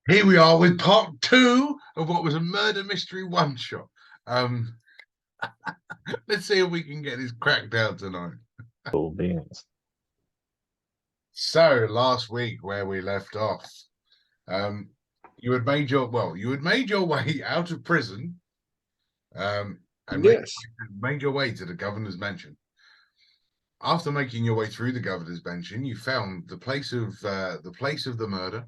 Here we are with part two of what was a murder mystery one shot. Um, let's see if we can get this cracked out tonight. Cool beans. So last week, where we left off, you had made your way out of prison, and made your way to the governor's mansion. After making your way through the governor's mansion, you found the place of the murder.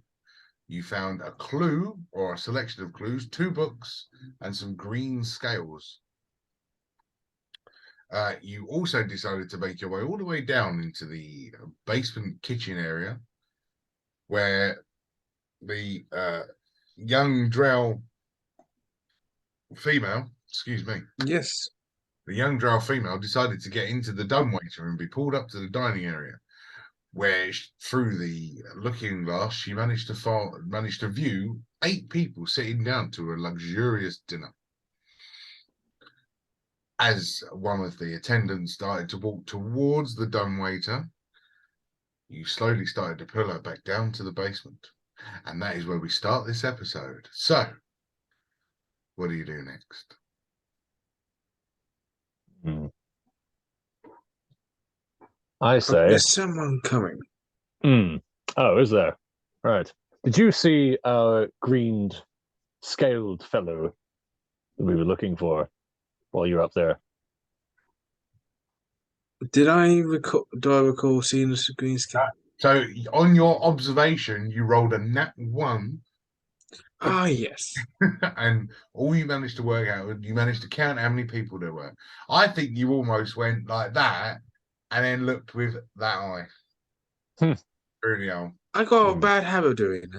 You found a clue or a selection of clues, 2 books, and some green scales. You also decided to make your way all the way down into the basement kitchen area where the young drow female, Yes. the young drow female decided to get into the dumbwaiter and be pulled up to the dining area, where through the looking glass she managed to view 8 people sitting down to a luxurious dinner. As one of the attendants started to walk towards the dumbwaiter, you slowly started to pull her back down to the basement. And that is where we start this episode. So, what do you do next? I say... There's someone coming. Oh, is there? Right. Did you see our greened, scaled fellow that we were looking for while you were up there? Do I recall seeing a green scale? So, on your observation, you rolled a nat 1. Ah, yes. And all you managed to work out, you managed to count how many people there were. I think you almost went like that and then looked with that eye. Really old. I got a bad habit of doing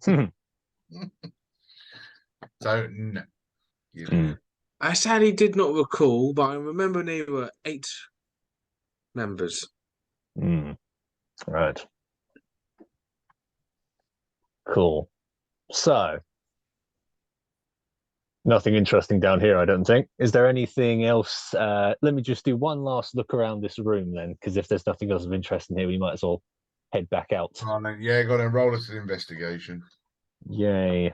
that. So, no. I sadly did not recall, but I remember there were 8 members. Right. Cool. So, nothing interesting down here, I don't think. Is there anything else? Let me just do one last look around this room then, because if there's nothing else of interest in here, we might as well head back out. Yeah, got to roll us an investigation. Yay.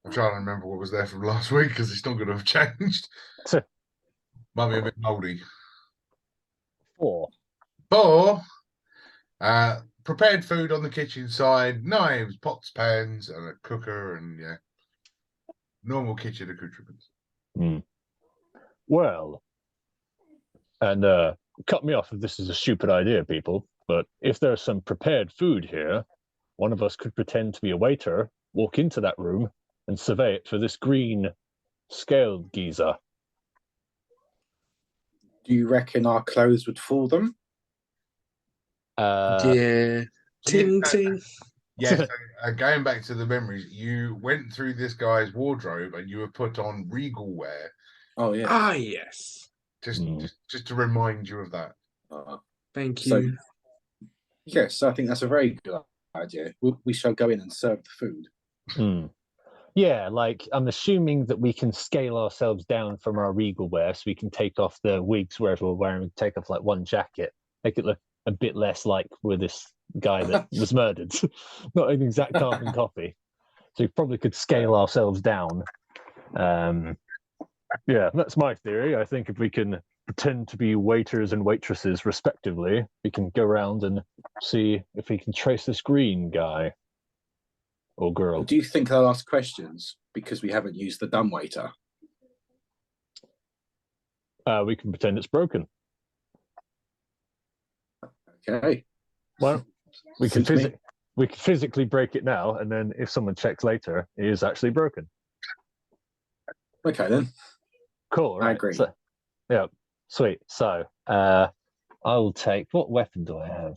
I'm trying to remember what was there from last week because it's not going to have changed. Might be a bit mouldy. 4. Prepared food on the kitchen side, knives, pots, pans, and a cooker, and normal kitchen accoutrements. Well, and cut me off if this is a stupid idea, people, but if there's some prepared food here, one of us could pretend to be a waiter, walk into that room, and survey it for this green scaled geezer. Do you reckon our clothes would fool them? Yeah. Ting, ting. Yeah, so, going back to the memories, you went through this guy's wardrobe and you were put on regal wear. Oh, yeah. Ah, yes. Just to remind you of that. Thank you. Yes, I think that's a very good idea. We shall go in and serve the food. Yeah, like, I'm assuming that we can scale ourselves down from our regal wear so we can take off the wigs wherever we're wearing, take off like one jacket, make it look a bit less like we're this guy that was murdered. Not an exact carbon copy. So we probably could scale ourselves down. Yeah, that's my theory. I think if we can pretend to be waiters and waitresses respectively, we can go around and see if we can trace this green guy. Or girl. Do you think they'll ask questions because we haven't used the dumbwaiter? We can pretend it's broken. Okay. Well, we can physically break it now, and then if someone checks later, it is actually broken. Okay, then. Cool, right? I agree. So, yeah, sweet. So, I'll take... What weapon do I have?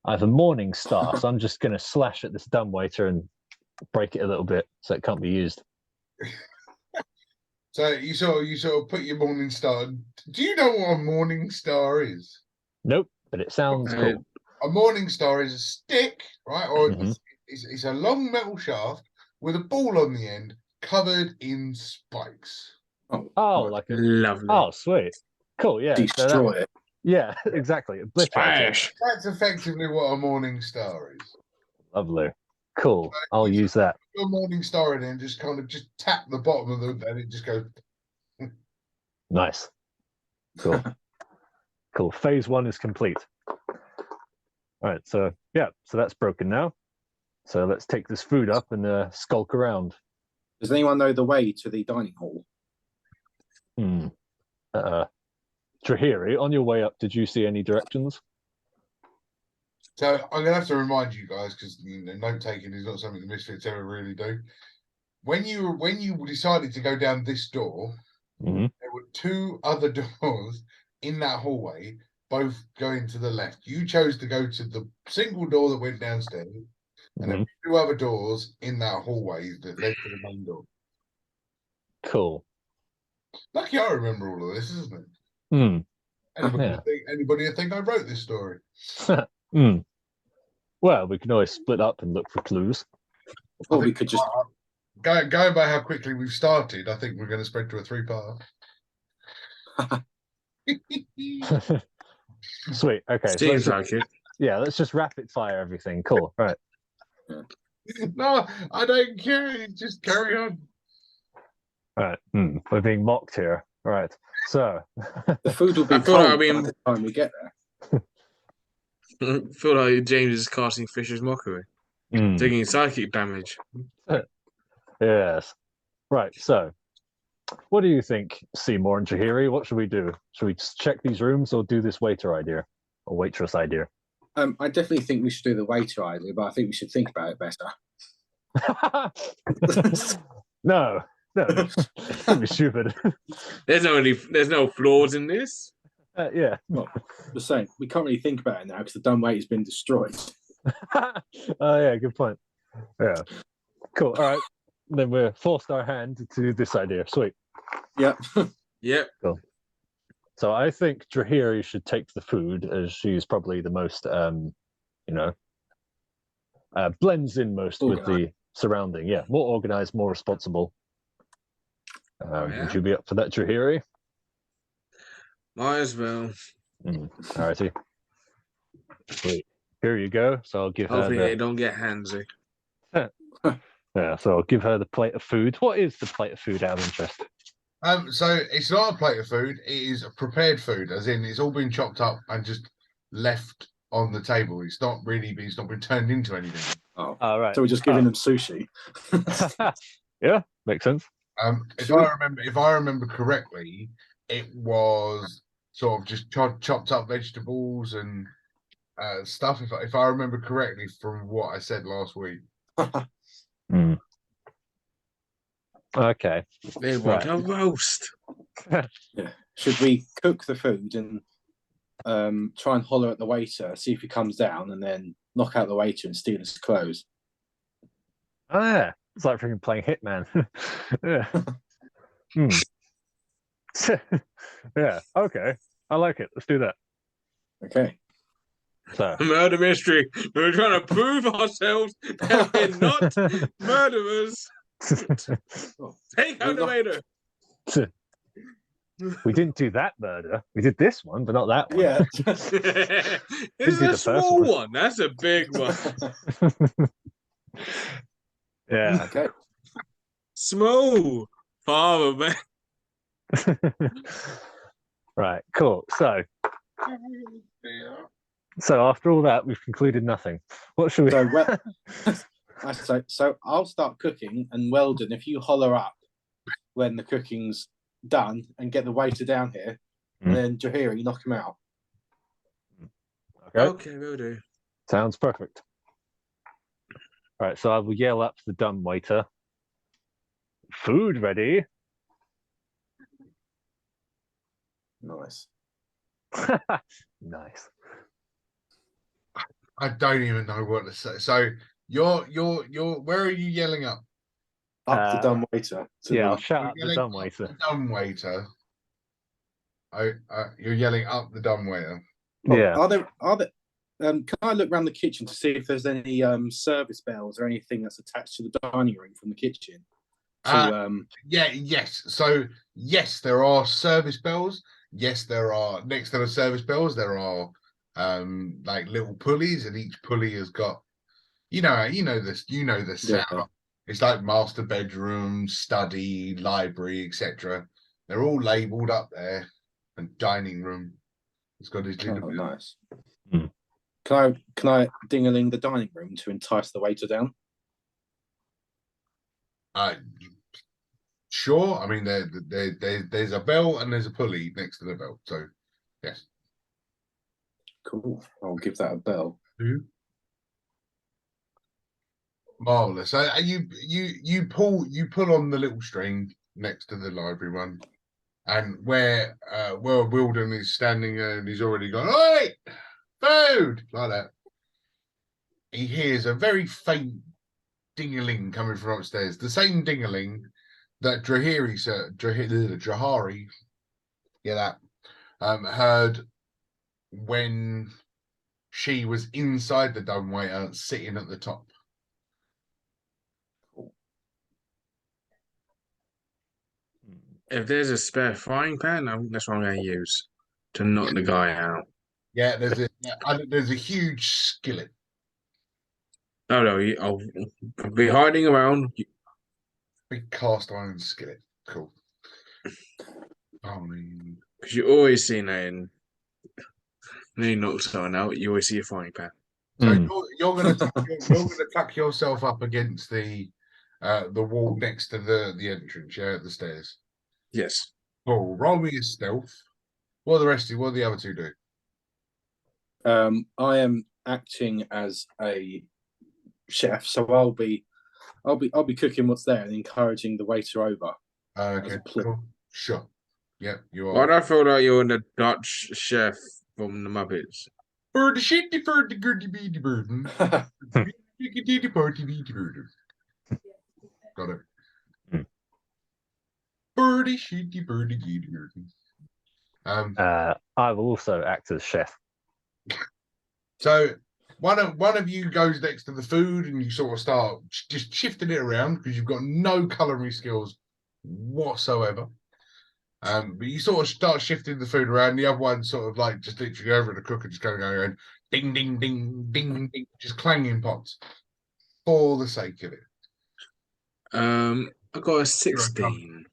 I have a Morning Star, so I'm just going to slash at this dumbwaiter and break it a little bit so it can't be used. So you sort of put your Morning Star. Do you know what a Morning Star is? Nope, but it sounds cool. A Morning Star is a stick, right? Or it's a long metal shaft with a ball on the end covered in spikes. Oh, like lovely. Oh, sweet. Cool, yeah. Destroy it. Yeah, exactly. Smash. That's effectively what a Morning Star is. Lovely. Cool. I'll use that. Your morning star in and just kind of just tap the bottom of the, and it just goes. Nice. Cool. Cool. Phase 1 is complete. All right. So yeah. So that's broken now. So let's take this food up and skulk around. Does anyone know the way to the dining hall? Trahiri, on your way up, did you see any directions? So I'm gonna have to remind you guys because note taking is not something the Misfits ever really do. When you decided to go down this door, there were 2 other doors in that hallway, both going to the left. You chose to go to the single door that went downstairs, and there were 2 other doors in that hallway that led to the main door. Cool. Lucky I remember all of this, isn't it? Yeah. Anybody think I wrote this story? Well, we can always split up and look for clues. Or we could just going by how quickly we've started. I think we're going to spread to a 3-part. Sweet. Okay. Seems like it. Yeah, let's just rapid fire everything. Cool. Right. No, I don't care. Just carry on. All right. We're being mocked here. All right. So the food will be I feel cold like by the time we get there. I feel like James is casting Fisher's mockery, taking psychic damage. Yes. Right. So, what do you think, Seymour and Jahiri? What should we do? Should we just check these rooms or do this waiter idea or waitress idea? I definitely think we should do the waiter idea, but I think we should think about it better. No, don't be stupid. There's no flaws in this. Yeah. Well, the same. We can't really think about it now because the dumb waiter's been destroyed. Oh yeah, good point. Yeah. Cool. All right. Then we're forced our hand to this idea. Sweet. Yep. Yep. Cool. So I think Drahiri should take the food as she's probably the most, blends in most with the surrounding. Yeah, more organized, more responsible. Would you be up for that, Drahiri? Might as well. Alrighty. Sweet. Here you go. So I'll give Hopefully her. they don't get handsy. Yeah. So I'll give her the plate of food. What is the plate of food? Out of interest. So it's not a plate of food. It is a prepared food, as in it's all been chopped up and just left on the table. It's not been turned into anything. Oh, all right. So we're just giving them sushi. Yeah, makes sense. If I remember correctly, it was sort of just chopped up vegetables and stuff. If I remember correctly from what I said last week. Okay. They want a roast. Yeah. Should we cook the food and try and holler at the waiter, see if he comes down, and then knock out the waiter and steal his clothes? Oh yeah, it's like freaking playing Hitman. Yeah. Yeah. Okay. I like it. Let's do that. Okay. So. Murder mystery. We're trying to prove ourselves that we're not murderers. Take out the waiter. We didn't do that murder. We did this one, but not that one. Yeah. This is a small one. That's a big one. Yeah. Okay. Small. Farmer man. Right. Cool. So after all that, we've concluded nothing. What should we? So I'll start cooking, and Weldon, if you holler up when the cooking's done and get the waiter down here, and then Jahiri, knock him out. Okay, will do. Sounds perfect. All right, so I will yell up to the dumb waiter. Food ready. Nice. Nice. I don't even know what to say. So you're where are you yelling up? Up the dumb waiter. Yeah, I'll shout out the dumb waiter. The dumb waiter. You're yelling up the dumb waiter. Yeah. Are there? Can I look around the kitchen to see if there's any service bells or anything that's attached to the dining room from the kitchen? Yes. So yes, there are service bells. Yes, there are. Next to the service bells, there are like little pulleys, and each pulley has got, you know this, the setup. Yeah. It's like master bedroom, study, library, etc. They're all labelled up there, and dining room. It's got his little Oh, nice. Hmm. Can I ding-a-ling the dining room to entice the waiter down? Sure. I mean, there's a bell and there's a pulley next to the bell. So, yes. Cool. I'll give that a bell. Marvelous. So you pull on the little string next to the library one, and where Wilden is standing and he's already gone, "Oi, food!" like that. He hears a very faint ding-a-ling coming from upstairs. The same ding-a-ling that Jahari, heard when she was inside the dumbwaiter sitting at the top. If there's a spare frying pan, that's what I'm going to use to knock the guy out. Yeah, there's a huge skillet. Oh no, I'll be hiding around. Big cast iron skillet. Cool. I mean, Because you always see that in. When you knock someone out, you always see a frying pan. so you're gonna tuck yourself up against the wall next to the entrance, yeah, the stairs. Yes. Oh, roll me a stealth. What do the other two do? I am acting as a chef, so I'll be cooking what's there and encouraging the waiter over. Okay, cool. Sure. Yep, you are. Why do I feel like you're the Dutch chef from the Muppets? Bird shitty bird the gurdy beady burden. Party beady burden. Got it. Birdie shitty birdie beady burden. I will also act as chef. So one of you goes next to the food and you sort of start just shifting it around because you've got no culinary skills whatsoever. But you sort of start shifting the food around. The other one sort of like just literally over at the cooker, just going around, ding, ding, ding, ding, ding, just clanging pots for the sake of it. I got a 16.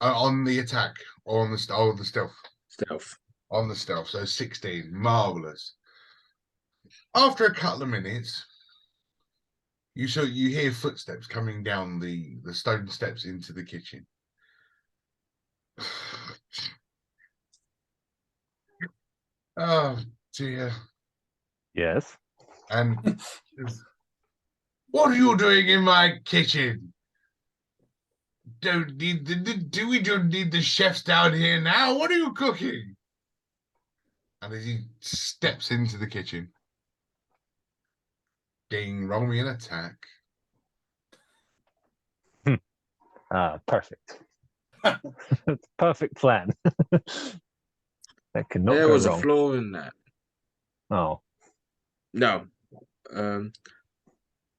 On the attack or on the stealth. Stealth. On the stealth, so 16. Marvelous. After a couple of minutes, you hear footsteps coming down the stone steps into the kitchen. Oh dear. Yes. And what are you doing in my kitchen? Do we need the chefs down here now? What are you cooking? And as he steps into the kitchen, ding, roll me an attack. Perfect. Perfect plan. That could not There go was wrong. a flaw in that. Oh. No.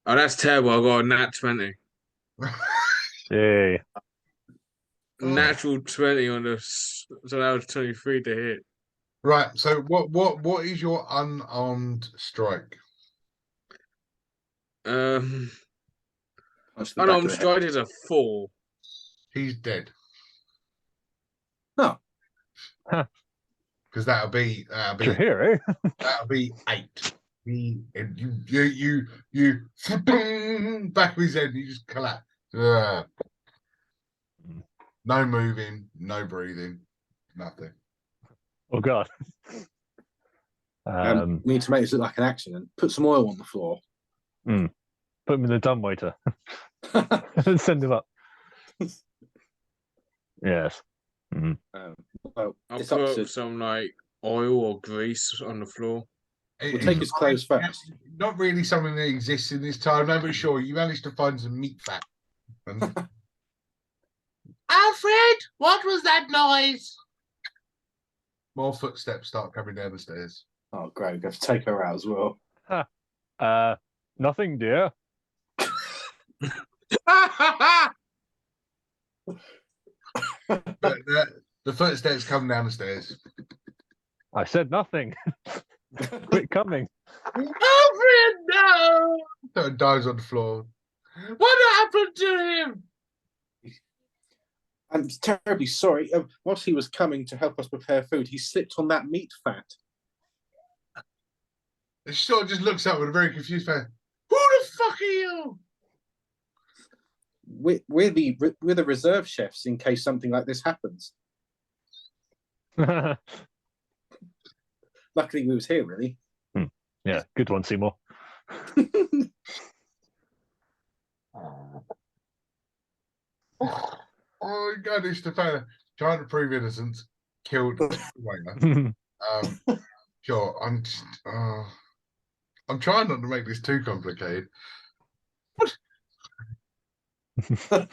That's terrible. I got a nat 20. Yay. Natural 20 on the. So that was 23 to hit. Right. So what is your unarmed strike? Unarmed strike is a 4. He's dead. Oh. Because that'll be Hero. that'll be 8. You back of his head and you just collapse. No moving, no breathing, nothing. Oh god. We need to make this look like an accident. Put some oil on the floor. Put him in the dumbwaiter. Send him up. Yes. Well, I'll it's up put to. some like oil or grease on the floor. We'll take his clothes first. Not really something that exists in this time. No, but sure, you managed to find some meat fat. Alfred, what was that noise? More footsteps start coming down the stairs. Oh, great. We have to take her out as well. Nothing, dear. But the footsteps come down the stairs. I said nothing. Quit coming. Alfred, no! So it dies on the floor. What happened to him? I'm terribly sorry. Whilst he was coming to help us prepare food, he slipped on that meat fat. And she sort of just looks up with a very confused face. Who the fuck are you? We're the reserve chefs in case something like this happens. Luckily, we was here, really. Yeah, good one, Seymour. Oh, God, it's Stefano trying to prove innocence, killed the waiter. Sure, I'm trying not to make this too complicated. Now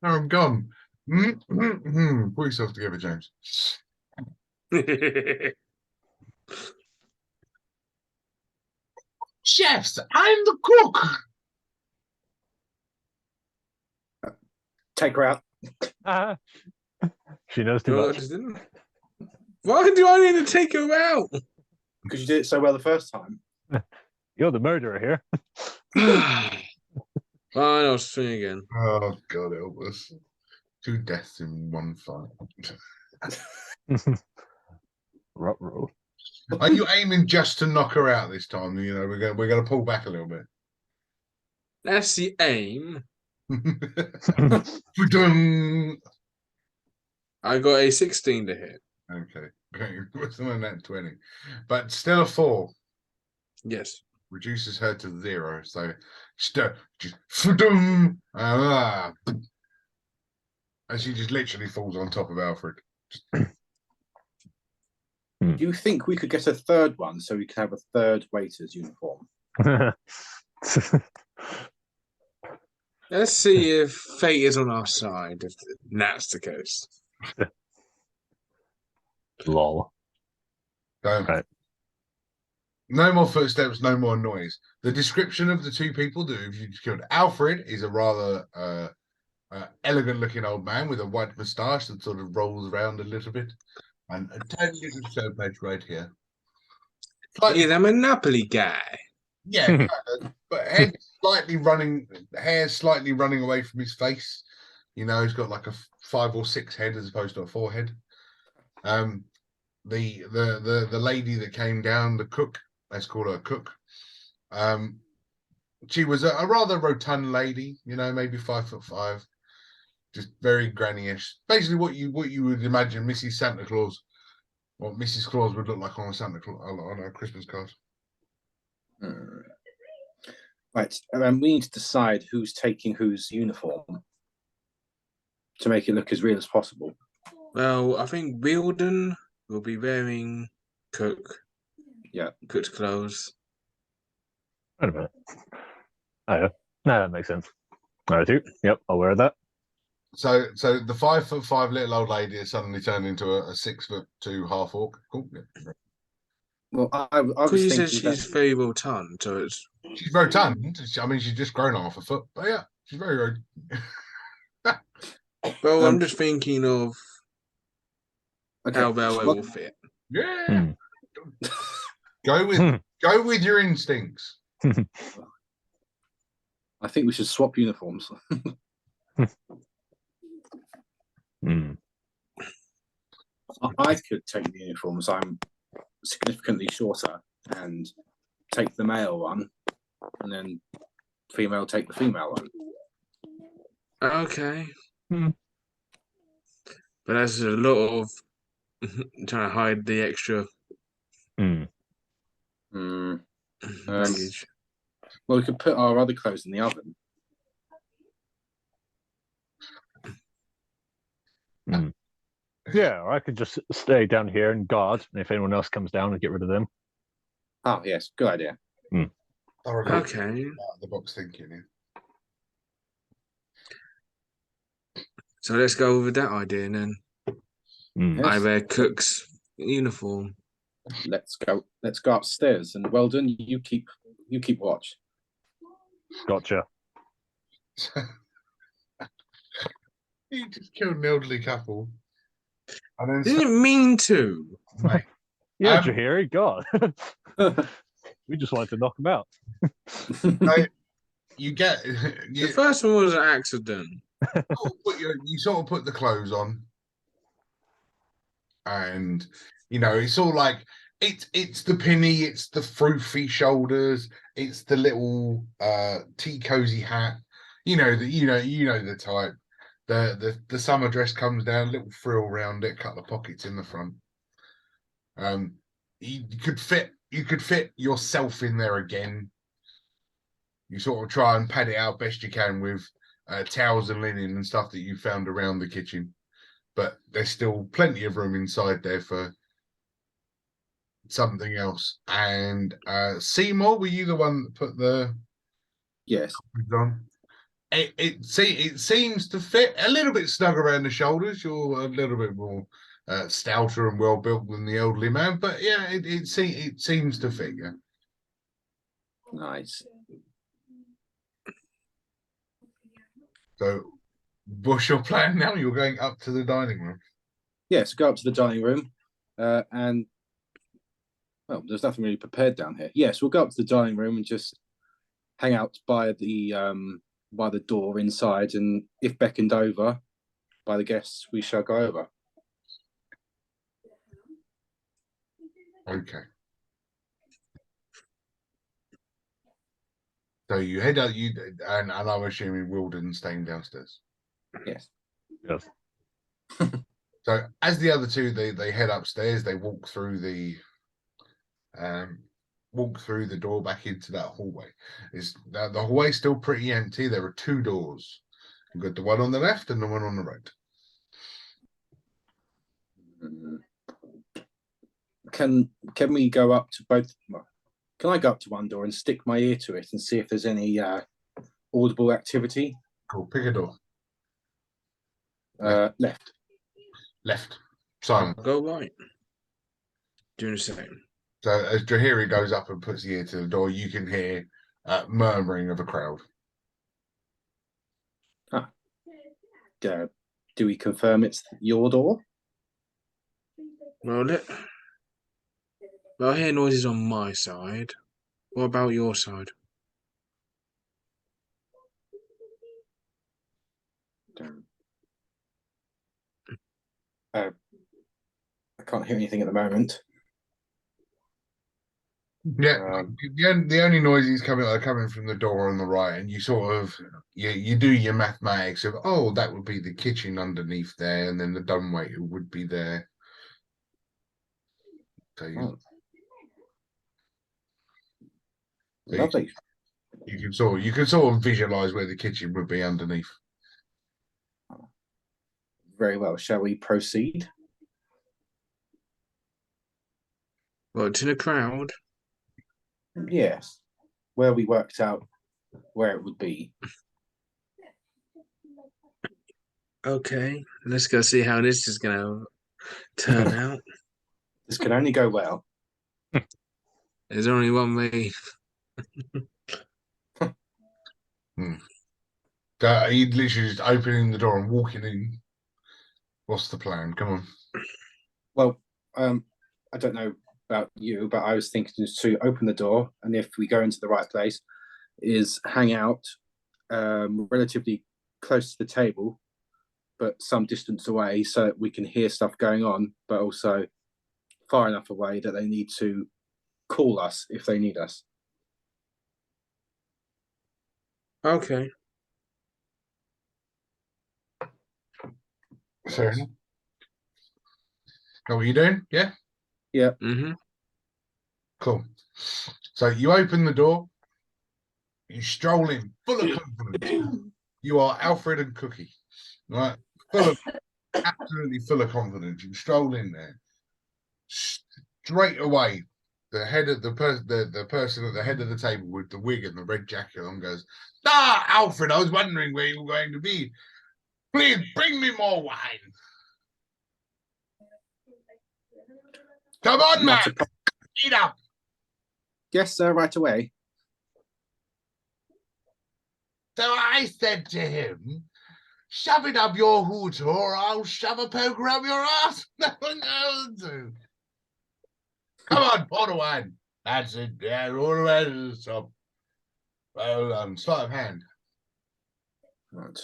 I'm gone. Put yourself together, James. Chefs, I'm the cook. Take her out. She knows too much. Why do I need to take her out? Because you did it so well the first time. You're the murderer here. Oh, no, swing again. Oh, God, help us. 2 deaths in one fight. Ruh-roh. Are you aiming just to knock her out this time? You know, we're gonna pull back a little bit. That's the aim. Ba-dum. I got a 16 to hit. Okay, what's on that 20? But still a 4 Yes. reduces her to 0. So just ba-dum. And she just literally falls on top of Alfred. Do you think we could get a third one so we could have a third waiter's uniform? Let's see if fate is on our side, if that's the case. Lol. So, Right. no more footsteps, no more noise. The description of the 2 people that you killed. Alfred is a rather elegant-looking old man with a white moustache that sort of rolls around a little bit, and a tiny little soap edge right here. He's a Monopoly guy. Yeah, kind of, but hair slightly running away from his face. You know, he's got like a 5 or 6 head as opposed to a 4 head. The lady that came down, the cook, let's call her a cook. She was a rather rotund lady, you know, maybe 5'5", just very granny-ish. Basically, what you would imagine Mrs. Santa Claus, what Mrs. Claus would look like on a Christmas card. Right, we need to decide who's taking whose uniform to make it look as real as possible. Well, I think Wilden will be wearing cook's clothes. Wait a minute. Oh, yeah. No, that makes sense. I do. Yep, I'll wear that. So the 5'5" little old lady has suddenly turned into a 6'2" half orc. Cool. Yeah. Well, I was She thinking says she's very well tanned, so it's. She's rotund. I mean, she's just grown half a foot, but yeah, she's very. Well, I'm just thinking of how well it will fit. Yeah. Go with your instincts. I think we should swap uniforms. I could take the uniforms. I'm significantly shorter and take the male one, and then female take the female one. Okay. But that's a lot of trying to hide the extra baggage. Well, we could put our other clothes in the oven. Yeah, or I could just stay down here and guard, and if anyone else comes down, and get rid of them. Oh, yes, good idea. Okay. The box thinking. So let's go with that idea then. Yes. I wear cook's uniform. Let's go upstairs, and Weldon, you keep watch. Gotcha. He just killed an elderly couple. And then Didn't mean to. mate, Yeah, Jahiri, God. We just wanted to knock him out. So you get The first one was an accident. you sort of put the clothes on, and it's all like it's the pinny, it's the froofy shoulders, it's the little tea cozy hat. You know the type. The summer dress comes down, little frill around it, couple of pockets in the front. You could fit yourself in there again. You sort of try and pad it out best you can with towels and linen and stuff that you found around the kitchen, but there's still plenty of room inside there for something else. And Seymour, were you the one that put the Yes on? It seems to fit a little bit snug around the shoulders. You're a little bit more stouter and well built than the elderly man, but yeah, it seems to fit. Yeah. Nice. So, what's your plan now? You're going up to the dining room. Yes, go up to the dining room, and well, there's nothing really prepared down here. Yes, we'll go up to the dining room and just hang out by the door inside, and if beckoned over by the guests, we shall go over. Okay. So you head out, and I'm assuming Wilden's staying downstairs. Yes. Yes. So as the other two, they head upstairs. They walk through the door back into that hallway. The hallway's still pretty empty. There are two doors. You've got the one on the left and the one on the right. Can we go up to both? Can I go up to one door and stick my ear to it and see if there's any audible activity? Cool. Pick a door. Left. Left. Simon. Go right. Doing the same. So as Jahiri goes up and puts the ear to the door, you can hear murmuring of a crowd. Do we confirm it's your door? Well, I hear noises on my side. What about your side? I can't hear anything at the moment. Yeah, the only noises are coming from the door on the right, and you sort of you do your mathematics of that would be the kitchen underneath there, and then the dumbwaiter would be there. So Lovely. You can sort of visualize where the kitchen would be underneath. Very well. Shall we proceed? Well, to the crowd. Yes. Where we worked out where it would be. Okay, let's go see how this is going to turn out. This can only go well. There's only one way. Are you literally just opening the door and walking in? What's the plan? Come on. Well, I don't know about you, but I was thinking to open the door, and if we go into the right place, is hang out relatively close to the table, but some distance away, so that we can hear stuff going on, but also far enough away that they need to call us if they need us. Okay. So, what are you doing? Yeah? Yeah. Mm-hmm. Cool. So you open the door, you stroll in full of confidence. You are Alfred and Cookie, right? Absolutely full of confidence. You stroll in there. Straight away, the head of the person at the head of the table with the wig and the red jacket on goes, Alfred, I was wondering where you were going to be. Please bring me more wine. Come on, man. Eat up. Yes, sir, right away. So I said to him, shove it up your hoot or I'll shove a poker up your ass. No one knows. Come on, pour the wine. That's it. Yeah, all the way to the top. Well done. Sleight of hand. Right.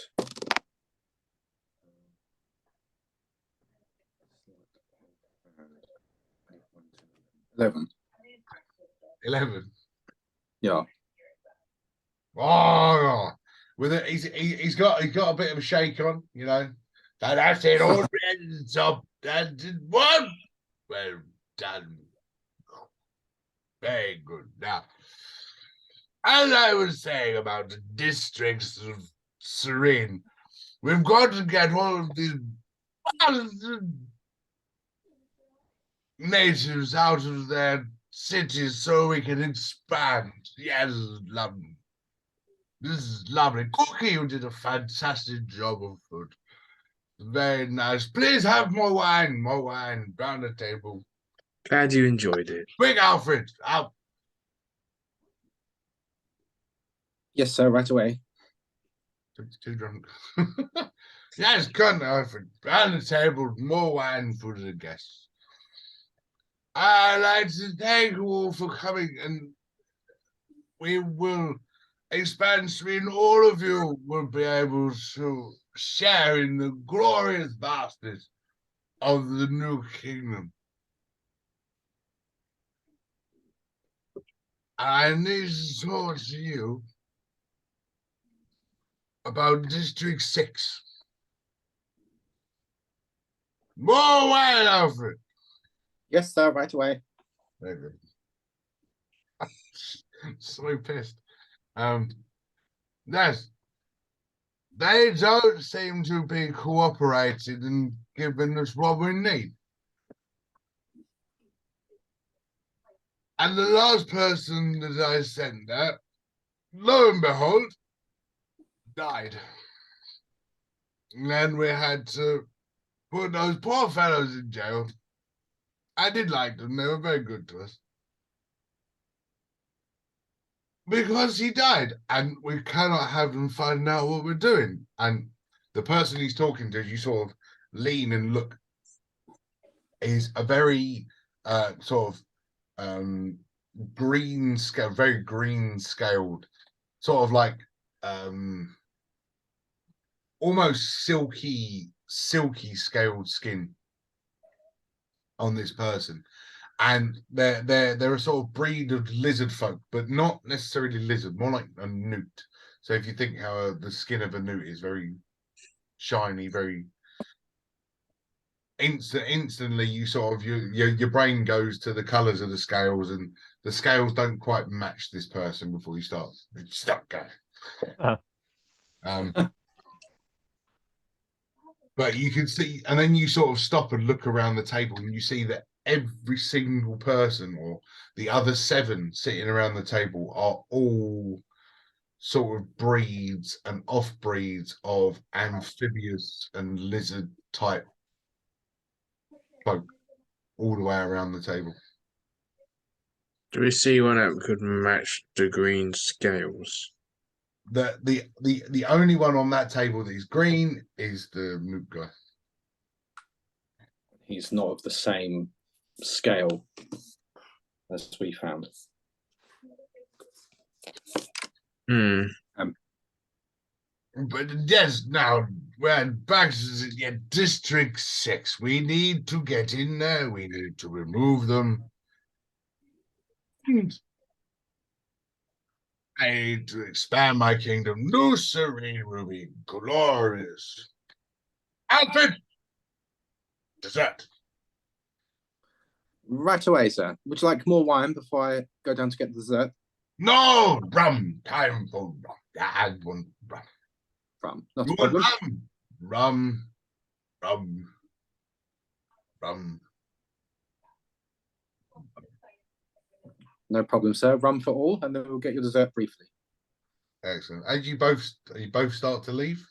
11. 11. Yeah. Oh, with it, he's got a bit of a shake on, you know. That's it. All the way to the top. That's it. One. Well done. Very good. Now, as I was saying about the districts of Serene, we've got to get all of these natives out of their cities so we can expand. Yes, lovely. This is lovely. Cookie, you did a fantastic job of food. Very nice. Please have more wine round the table. Glad you enjoyed it. Quick, Alfred, out. Yes, sir, right away. Too drunk. Yes, come, Alfred. Round the table, more wine for the guests. I'd like to thank you all for coming, and we will expand Serene. All of you will be able to share in the glorious vastness of the new kingdom. I need to talk to you about District 6. More wine, Alfred. Yes, sir, right away. Very good. So pissed. Yes. They don't seem to be cooperating and giving us what we need. And the last person that I sent out, lo and behold, died. And then we had to put those poor fellows in jail. I did like them, they were very good to us. Because he died, and we cannot have them find out what we're doing. And the person he's talking to, you sort of lean and look, is a very sort of green scale, very green scaled, sort of like almost silky scaled skin on this person. And they're a sort of breed of lizard folk, but not necessarily lizard, more like a newt. So if you think how the skin of a newt is very shiny, very instantly, you sort of your brain goes to the colours of the scales, and the scales don't quite match this person before you start. Stop going. But you can see, and then you sort of stop and look around the table, and you see that every single person, or the other 7 sitting around the table, are all sort of breeds and off breeds of amphibious and lizard type folk all the way around the table. Do we see one that could match the green scales? The only one on that table that is green is the Moot guy. He's not of the same scale as we found. But yes, now we're back to District 6. We need to get in there. We need to remove them. I need to expand my kingdom. New Serene will be glorious. Alfred! Dessert. Right away, sir. Would you like more wine before I go down to get the dessert? No, rum. Time for rum. I want rum. Rum. Not You a problem. want rum? Rum. No problem, sir. Rum for all, and then we'll get your dessert briefly. Excellent. As you both start to leave?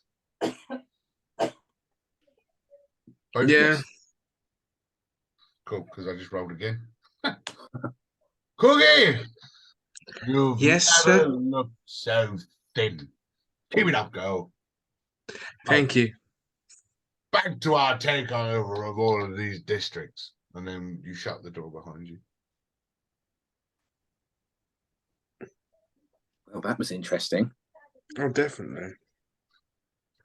Both? Yeah. Cool, because I just rolled again. Cookie! You've Yes, never sir. looked so thin. Keep it up, girl. Thank you. Back to our takeover of all of these districts. And then you shut the door behind you. Well, that was interesting. Oh, definitely.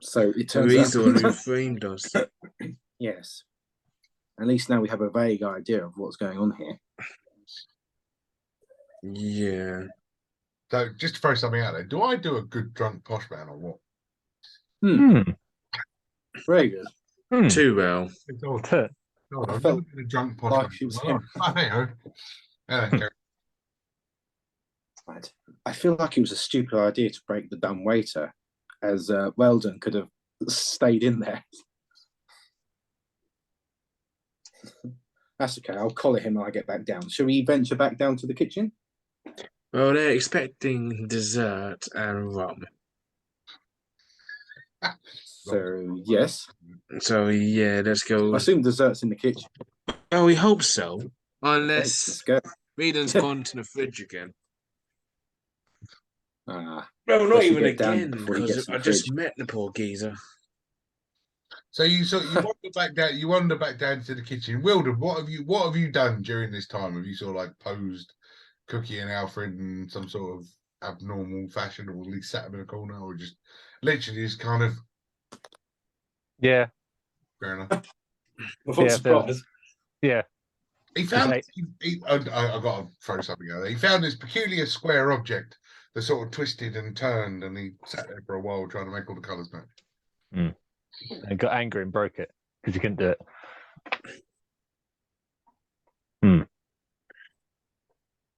So it So turns he's the one who out, framed us. yes. At least now we have a vague idea of what's going on here. Yeah. So just to throw something out there, do I do a good drunk posh man or what? Very good. Too well. It's odd. Huh. God, I I've felt never been a drunk posh like man. it was Oh, hey-ho. Okay. Right. I feel like it was a stupid idea to break the dumb waiter, as Weldon could have stayed in there. That's okay. I'll collar him when I get back down. Shall we venture back down to the kitchen? Well, they're expecting dessert and rum. So yes, So yeah, let's go. I assume dessert's in the kitchen. Oh, we hope so. Okay, Unless let's go. Reedon's gone to the fridge again. Ah, Well, not Let's even get down again, before he because gets in I the just fridge. met the poor geezer. So you wander back down. You wander back down to the kitchen. Wilden, what have you done during this time? Have you sort of like posed Cookie and Alfred in some sort of abnormal fashion, or at least sat them in a corner, or just literally just kind of Yeah, fair enough? I'm Yeah, surprised. yeah. He found. I- I got to throw something out there. He found this peculiar square object that sort of twisted and turned, and he sat there for a while trying to make all the colours match. And got angry and broke it because you couldn't do it.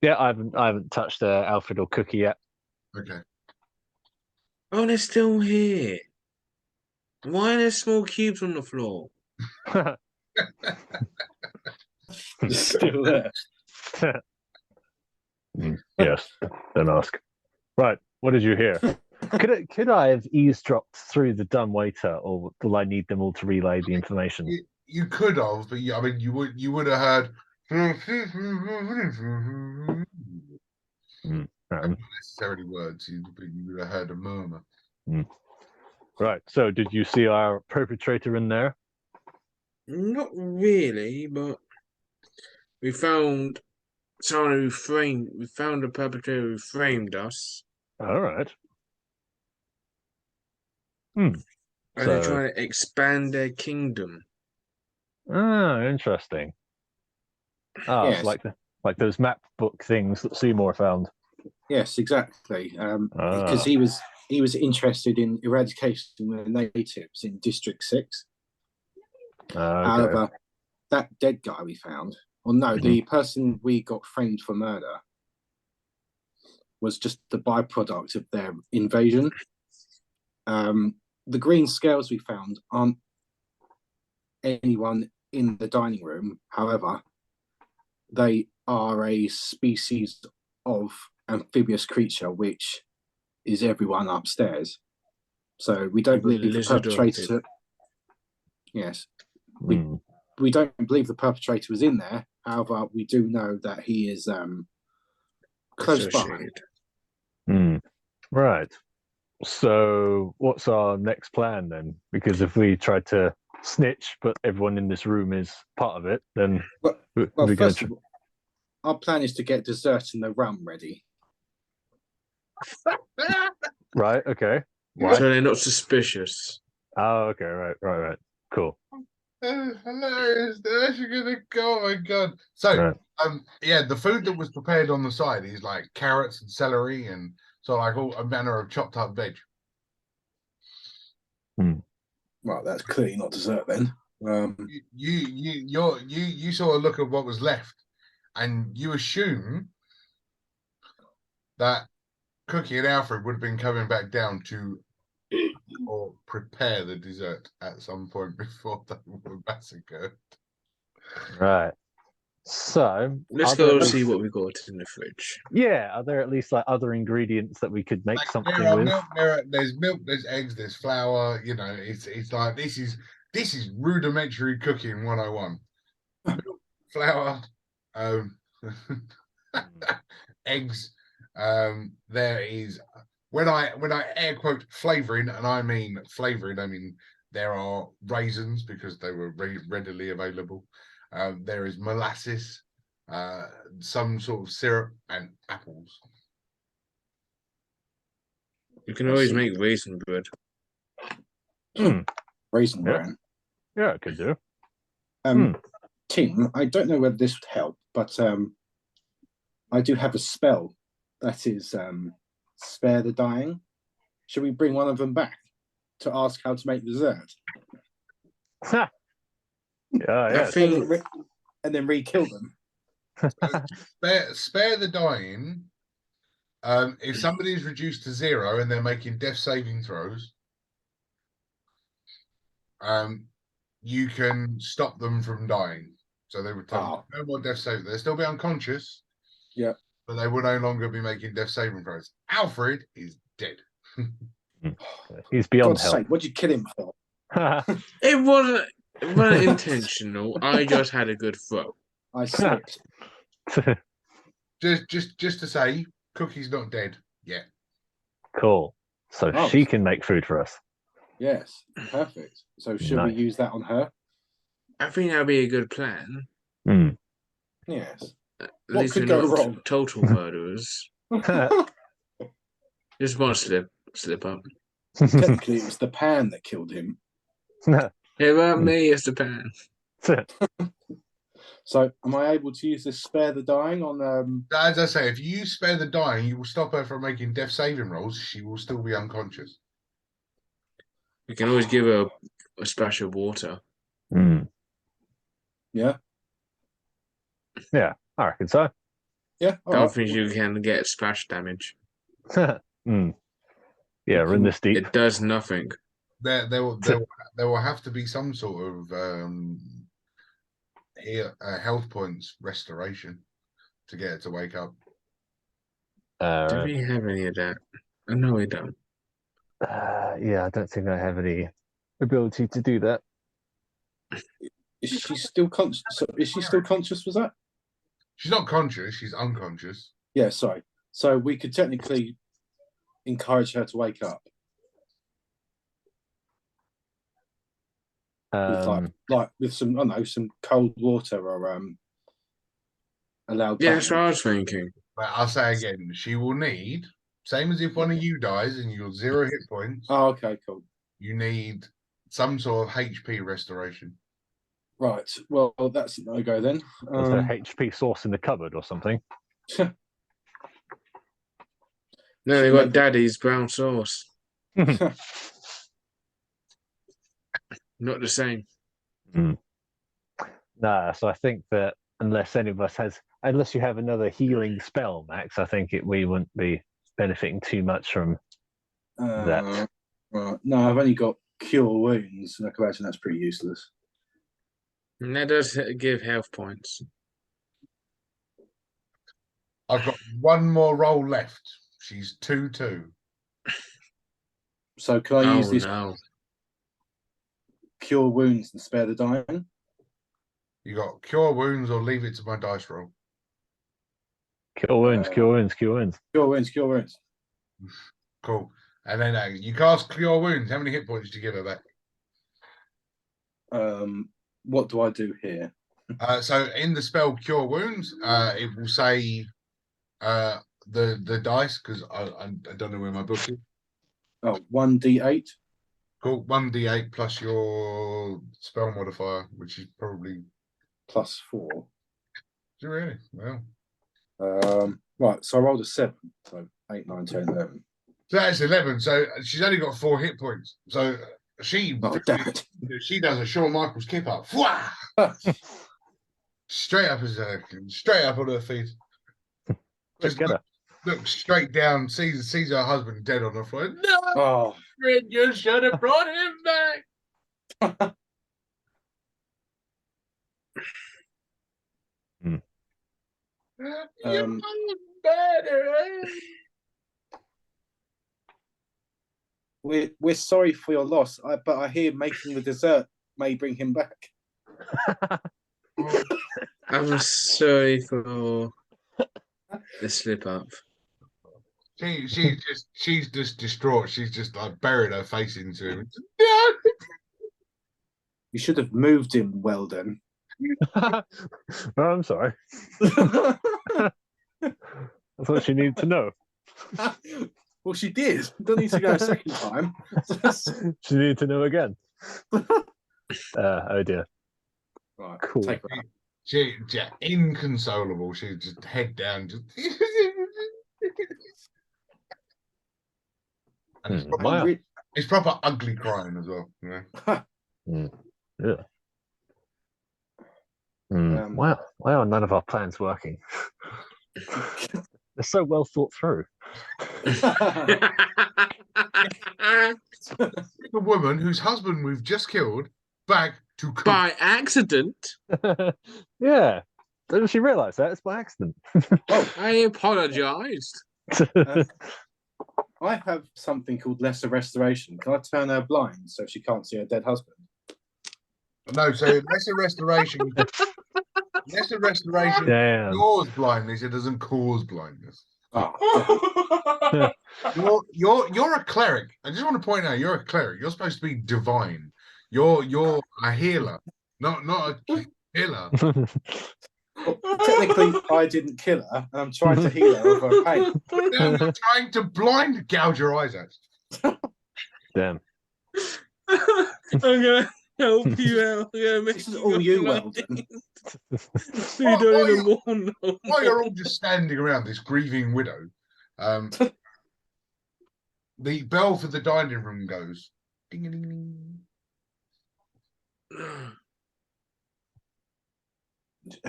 Yeah, I haven't touched Alfred or Cookie yet. Okay. Oh, they're still here. Why are there small cubes on the floor? Still there. Yes, don't ask. Right, what did you hear? Could I have eavesdropped through the dumb waiter, or will I need them all to relay the information? You could have, but I mean, you would have heard. Not necessarily words, but you would have heard a murmur. Right. So, did you see our perpetrator in there? Not really, but we found someone who framed. We found the perpetrator who framed us, All right. and they're So, trying to expand their kingdom. interesting. Ah, Yes. so like those map book things that Seymour found. Yes, exactly. Because he was interested in eradication of the natives in District 6. Okay. However, that dead guy we found, or no, the person we got framed for murder was just the byproduct of their invasion. The green scales we found aren't anyone in the dining room. However, they are a species of amphibious creature, which is everyone upstairs. So we don't believe the perpetrator. Yes, we don't believe the perpetrator was in there. However, we do know that he is close by. Right. So, what's our next plan then? Because if we try to snitch, but everyone in this room is part of it, then well, first of all, our plan is to get dessert and the rum ready. Right. Okay. Why? So they're not suspicious. Oh, okay. Right. Cool. Hilarious. They're actually gonna go. Oh my god. So, yeah, the food that was prepared on the side is like carrots and celery, and so like all a manner of chopped up veg. Well, that's clearly not dessert then. You sort of look at what was left, and you assume that Cookie and Alfred would have been coming back down to or prepare the dessert at some point before they were massacred. Right. So let's go see what we got in the fridge. Yeah, are there at least like other ingredients that we could make something with? There's milk, there's eggs, there's flour. You know, it's like this is rudimentary cooking 101. Milk, flour, eggs. There is when I air quote flavoring, and I mean flavoring, I mean there are raisins because they were readily available. There is molasses, some sort of syrup, and apples. You can always make raisin bread. Raisin Yeah. bran. Yeah, it could do. Tim, I don't know whether this would help, but I do have a spell that is spare the dying. Should we bring one of them back to ask how to make dessert? Yeah, yeah. And then re-kill them. Spare the dying. If somebody is reduced to 0 and they're making death saving throws, you can stop them from dying. So they would no more death saving. They'll still be unconscious. Yeah. But they will no longer be making death saving throws. Alfred is dead. He's beyond God's help. sake, what'd you kill him for? It wasn't intentional. I just had a good throw. I slipped. Just to say, Cookie's not dead yet. Cool. So she can make food for us. Yes, perfect. So should we use that on her? I think that'd be a good plan. Yes. At What least could we're go not wrong? total murderers. Just one slip up. Technically, it was the pan that killed him. It wasn't me, it's the pan. So, am I able to use this spare the dying on? As I say, if you spare the dying, you will stop her from making death saving rolls. She will still be unconscious. You can always give her a splash of water. Yeah. Yeah, I reckon so. Yeah. I don't think you can get splash damage. Yeah, we're in this deep. It does nothing. There will have to be some sort of health points restoration to get her to wake up. Do we have any of that? No, we don't. Yeah, I don't think I have any ability to do that. Is she still conscious? Is she still conscious? Was that? She's not conscious. She's unconscious. Yeah. Sorry. So we could technically encourage her to wake up. With like with some, I don't know, some cold water or allowed. Yeah, that's what I was thinking. But I'll say again, she will need, same as if one of you dies and you're 0 hit points. Oh, okay, cool. You need some sort of HP restoration. Right. Well, that's no go then. Is there HP sauce in the cupboard or something? No, they got Daddy's brown sauce. Not the same. Nah, so I think that unless any of us unless you have another healing spell, Max, I think we wouldn't be benefiting too much from that. Right. No, I've only got cure wounds, and I can imagine that's pretty useless. And that does give health points. I've got one more roll left. She's 2-2. So can I use this No. cure wounds and spare the dying? You got cure wounds or leave it to my dice roll. Cure wounds, cure wounds, cure wounds. Cure wounds, cure wounds. Cool. And then you cast cure wounds. How many hit points do you give her back? What do I do here? So in the spell cure wounds, it will say the dice, because I don't know where my book is. Oh, 1d8. Cool. 1d8 plus your spell modifier, which is probably plus 4. Is it really? Well. Right, so I rolled a 7. So 8, 9, 10, 11. So that's 11. So she's only got 4 hit points. So she does a Shawn Michaels kip up. Straight up on her feet. Just look straight down, sees her husband dead on the floor. No, Fred, you should have brought him back. We're sorry for your loss, but I hear making the dessert may bring him back. I'm sorry for the slip up. She's just distraught. She's just like buried her face into him. You should have moved him well then. Oh, I'm sorry. That's what you need to know. Well, she did. Don't need to go a second time. She needed to know again. Oh dear. Right, Cool. take her out. She inconsolable. She just head down. Just and it's, proper, Wow. it's proper ugly crying as well. You know? Yeah. Wow, none of our plans working. They're so well thought through. A woman whose husband we've just killed back to cook. By accident. Yeah. Doesn't she realise that? It's by accident. I apologized. I have something called lesser restoration. Can I turn her blind so she can't see her dead husband? No, so lesser restoration. Lesser restoration causes blindness. It doesn't cause blindness. Oh. You're a cleric. I just want to point out you're a cleric. You're supposed to be divine. You're a healer, not a killer. Well, technically, I didn't kill her, and I'm trying to heal her of her pain. Now I'm trying to blind gouge your eyes out. Damn. I'm gonna help you out. This is all you, Weldon. You don't even want to. While you're all just standing around this grieving widow, the bell for the dining room goes ding ding ding.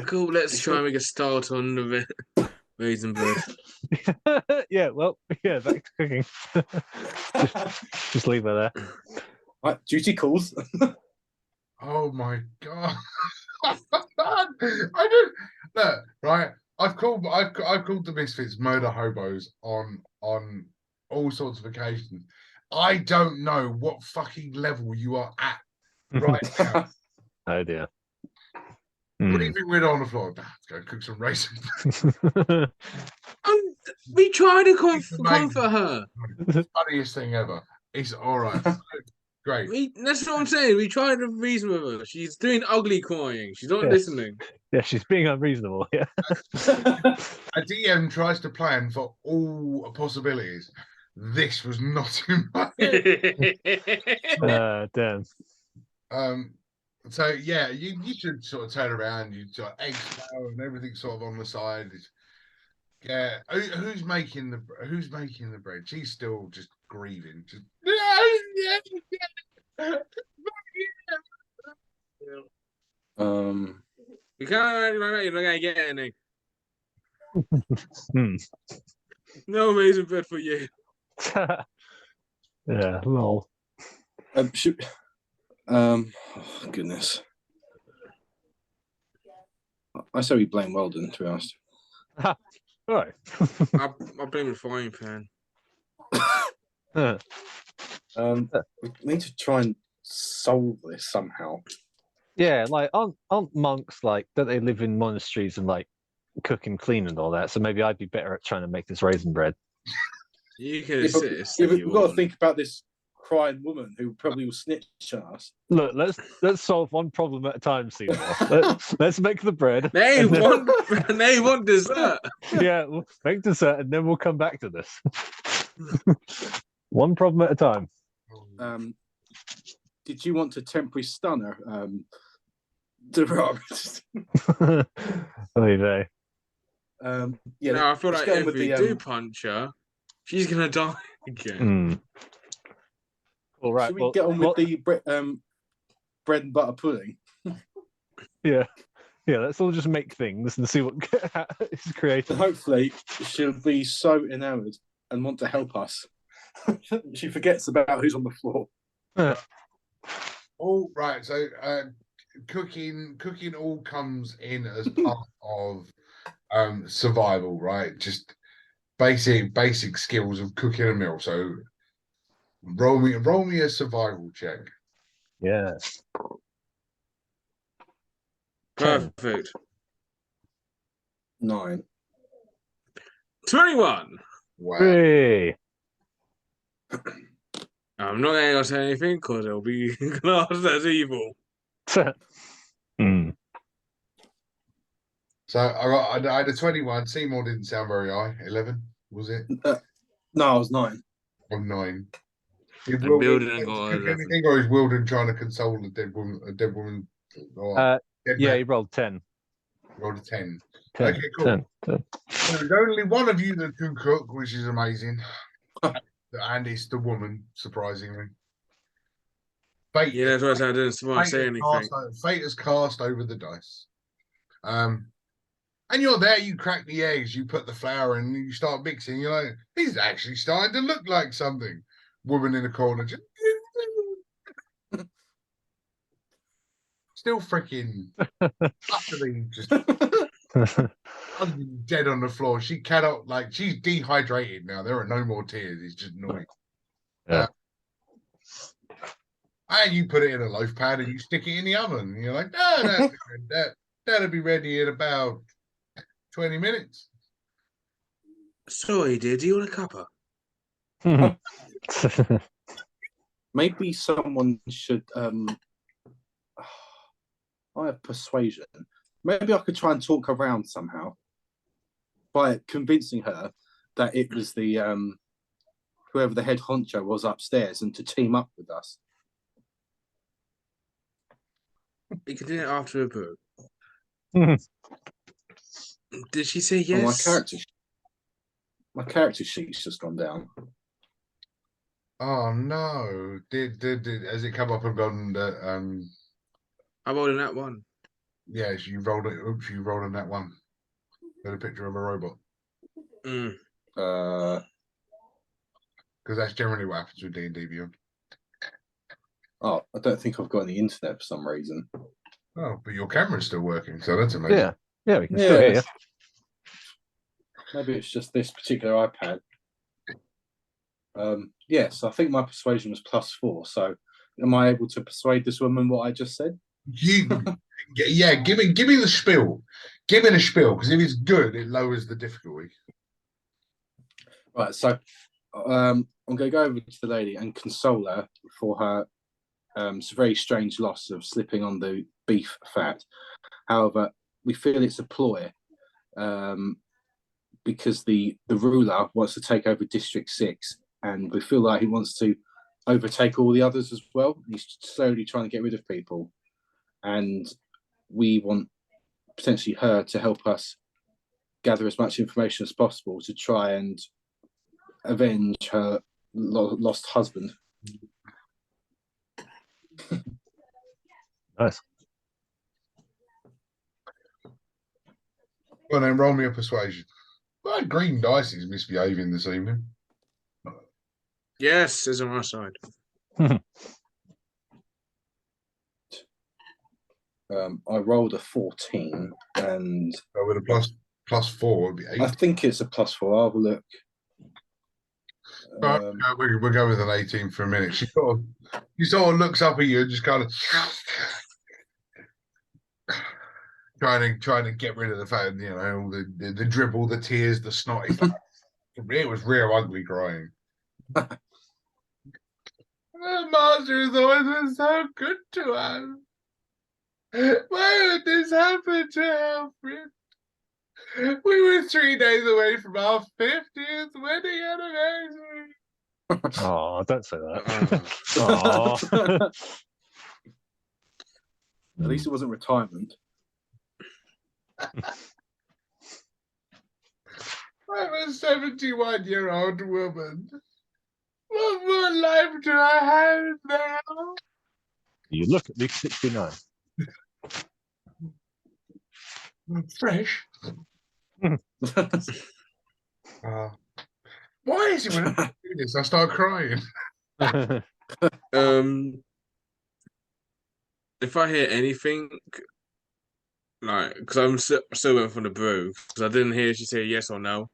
Cool, let's try and make a start on the raisin bread. Yeah, well, yeah, back to cooking. just leave her there. Right, duty calls. Oh my god! I don't look right. I've called the Misfits murder hobos on all sorts of occasions. I don't know what fucking level you are at right now. Oh dear. What do you think we're on the floor? Let's go cook some raisins. We try to comfort her. The funniest thing ever. It's all right. Great. That's what I'm saying. We try to reason with her. She's doing ugly crying. She's not listening. Yeah, she's being unreasonable. Yeah. A DM tries to plan for all possibilities. This was not in my head. Damn. So yeah, you should sort of turn around. You got eggs and everything sort of on the side. Yeah, who's making the bread? She's still just grieving. Just You can't like that. You're not gonna get any. No amazing bread for you. Yeah, lol. Oh, goodness. I say we blame Weldon, to be honest. Right. I blame the frying pan. We need to try and solve this somehow. Yeah, like aren't monks like don't they live in monasteries and like cook and clean and all that? So maybe I'd be better at trying to make this raisin bread. You can We've assist. got to think about this crying woman who probably will snitch on us. Look, let's solve one problem at a time, Seymour. Let's make the bread. They want dessert. Yeah, we'll make dessert and then we'll come back to this. One problem at a time. Did you want to temporary stun her? Oy Yeah. No, I feel like if we the, do punch her, she's gonna die again. All right. Should we get on with the bread and butter pudding? Yeah. Let's all just make things and see what is created. Hopefully, she'll be so enamored and want to help us. She forgets about who's on the floor. All right. So cooking all comes in as part of survival, right? Just basic skills of cooking a meal. So roll me a survival check. Yeah. Perfect. 9. 21. Wow. Hey. I'm not going to say anything because it'll be classed as evil. So I had a 21. Seymour didn't sound very high. 11 was it? No, I was 9. on 9. And Wilden got If 11. anything, or is Wilden trying to console a dead woman? Or dead Yeah, man? he rolled 10. Rolled a 10. 10, Okay, cool. 10, 10. There's only one of you that can cook, which is amazing. And it's the woman, surprisingly. Fate, Yeah, that's why I didn't want to say anything. Fate has cast over the dice. And you're there, you crack the eggs, you put the flour in, you start mixing. You're like, he's actually starting to look like something. Woman in the corner, just still freaking utterly just dead on the floor. She cannot, like, she's dehydrated now. There are no more tears. It's just noise. Yeah. And you put it in a loaf pan and you stick it in the oven. And you're like, no, that'll be ready in about 20 minutes. Sorry, dear, do you want a cuppa? Maybe someone should. I have persuasion. Maybe I could try and talk her around somehow by convincing her that it was the whoever the head honcho was upstairs and to team up with us. You can do it after a brew. Did she say yes? Oh, my character sheet's just gone down. Oh no! Did has it come up and gone that I rolled in that one. Yes, you rolled it. Oops, you rolled on that one. Got a picture of a robot. Because that's generally what happens with D&D Beyond. Oh, I don't think I've got any internet for some reason. Oh, but your camera's still working, so that's amazing. Yeah, we can still hear you. Maybe it's just this particular iPad. Yes, I think my persuasion was +4. So, am I able to persuade this woman what I just said? Yeah, give me the spiel. Give me the spiel, because if it's good, it lowers the difficulty. Right, so I'm going to go over to the lady and console her for her it's a very strange loss of slipping on the beef fat. However, we feel it's a ploy because the ruler wants to take over District 6, and we feel like he wants to overtake all the others as well. He's slowly trying to get rid of people, and we want potentially her to help us gather as much information as possible to try and avenge her lost husband. Nice. Well, then roll me a persuasion. My green dice is misbehaving this evening. Yes, it's on our side. I rolled a 14, and So with a +4 would be 8. I think it's a +4. I'll have a look. We'll go with an 18 for a minute. She sort of looks up at you and just kind of trying to get rid of the fact, you know, the dribble, the tears, the snot. It was real ugly crying. The master has always been so good to us. Why would this happen to Alfred? We were 3 days away from our 50th wedding anniversary. Oh, don't say that. Oh. At least it wasn't retirement. I'm a 71-year-old woman. What more life do I have now? You look at me 69. Fresh. Why is it when I do this, I start crying? If I hear anything, like, because I'm still waiting for the brew, because I didn't hear she say yes or no.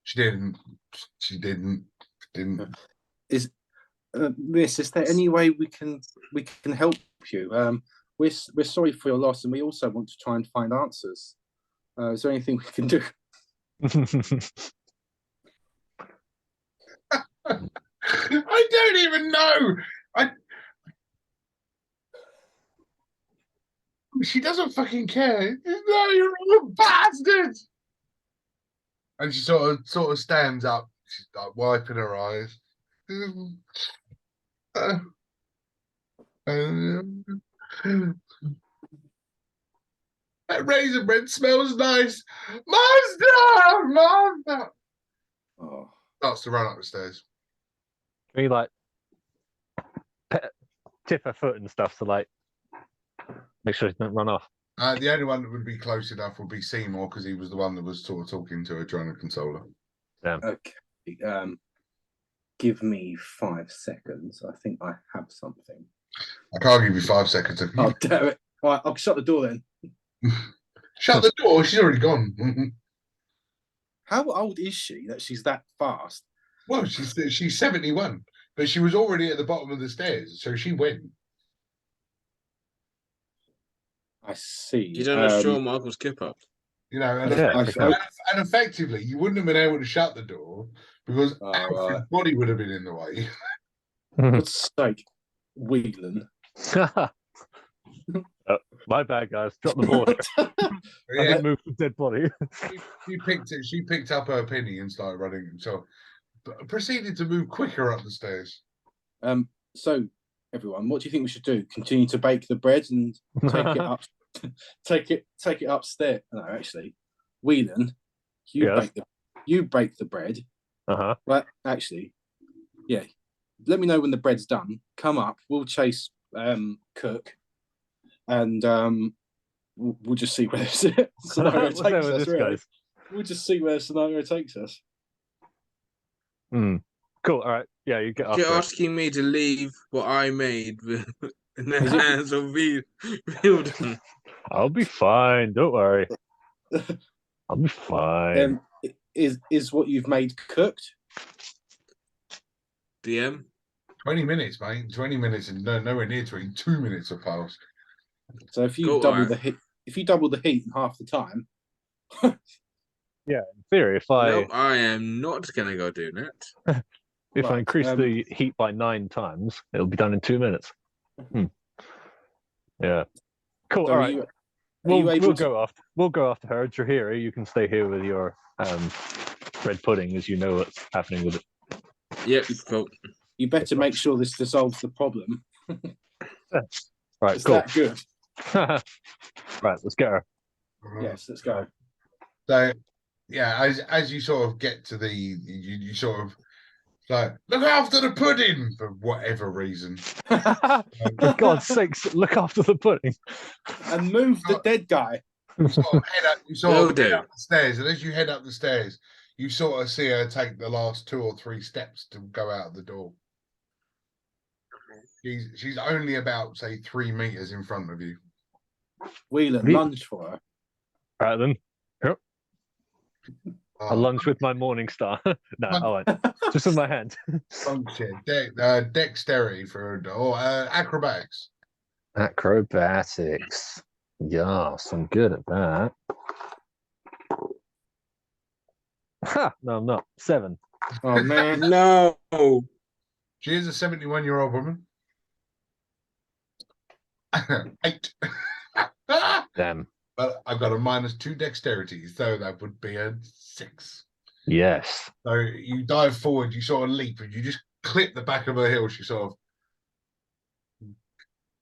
She didn't. Miss, is there any way we can help you? We're sorry for your loss, and we also want to try and find answers. Is there anything we can do? I don't even know. She doesn't fucking care. No, you're a bastard. And she sort of stands up, She's like wiping her eyes. Uh, that raisin bread smells nice. Monster! Monster! Oh, Starts to run up the stairs. Can you like tip her foot and stuff to like make sure she don't run off? The only one that would be close enough would be Seymour because he was the one that was sort of talking to her, trying to console her. Damn. okay. Give me 5 seconds. I think I have something. I can't give you 5 seconds. Oh, damn it. All right, I'll shut the door then. Shut the door. She's already gone. How old is she that she's that fast? Well, she's 71, but she was already at the bottom of the stairs, so she went. I see. You done a Shawn Michaels skip up. You know, and, Yeah, and effectively, you wouldn't have been able to shut the door because Alfred's body would have been in the way. For God's sake, Whelan. My bad, guys. Drop the ball. I didn't move the dead body. She picked up her penny and started running. So proceeded to move quicker up the stairs. So everyone, what do you think we should do? Continue to bake the bread and take it up, take it upstairs. No, actually, Whelan, you bake the bread. Well, actually, yeah. Let me know when the bread's done. Come up. We'll chase Cook, and we'll just see where the scenario takes us. Really. We'll just see where the scenario takes us. Cool. All right. Yeah, you get. You're asking me to leave what I made in the hands of Whelan. I'll be fine. Don't worry. I'll be fine. Is what you've made cooked? DM? 20 minutes, mate. 20 minutes and nowhere near 2 minutes have passed. So if you double the heat in half the time. Yeah, in theory, No, I am not gonna go do that. If I increase the heat by 9 times, it'll be done in 2 minutes. Yeah. Cool. So all right. We'll go after her. Jahiri, you can stay here with your bread pudding, as you know what's happening with it. Yep. Cool. You better make sure this dissolves the problem. Right. Is cool. that good? Right. Let's get her. Yes. Let's go. So, yeah, as you sort of get to you sort of like look after the pudding for whatever reason. For God's sakes, look after the pudding and move the dead guy. You sort of head up the stairs, and as you head up the stairs, you sort of see her take the last 2 or 3 steps to go out the door. She's only about, say, 3 meters in front of you. Whelan, lunge for her. Right then. Yep. I lunge with my Morning Star. No, I won't. Just with my hand. Function. Dexterity for or acrobatics. Acrobatics. Yes, I'm good at that. Ha! No, I'm not. 7. Oh man, no. She is a 71-year-old woman. 8. Damn. But I've got a -2 dexterity, so that would be a 6. Yes. So you dive forward, you sort of leap, and you just clip the back of her heel. She sort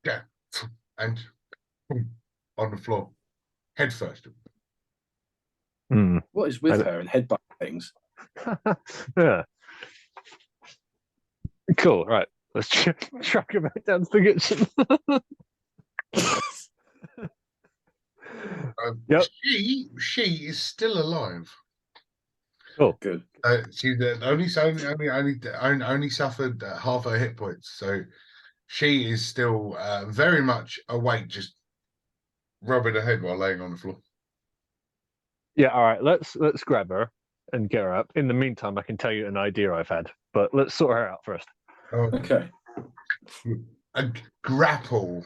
of and on the floor, head first. What is with her and headbutt things? Yeah. Cool. Right. Let's track her back down to the kitchen. Yep. She is still alive. Oh, good. She only suffered half her hit points, so she is still very much awake, just rubbing her head while laying on the floor. Yeah. All right. Let's grab her and get her up. In the meantime, I can tell you an idea I've had, but let's sort her out first. Okay. A grapple,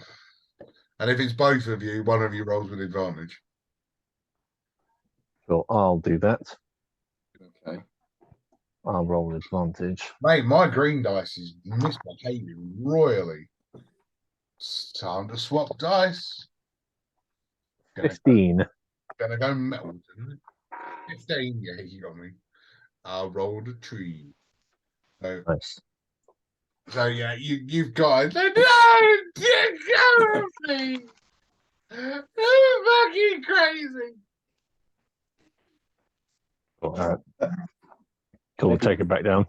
and if it's both of you, one of you rolls with advantage. So I'll do that. Okay. I'll roll advantage. Mate, my green dice is misbehaving royally. It's time to swap dice. 15. Gonna go metal. 15, yeah, you got me. I rolled a tree. So, Nice. so yeah, you've got no, go me. That's fucking crazy. Cool. All right. Cool. Maybe- Take it back down.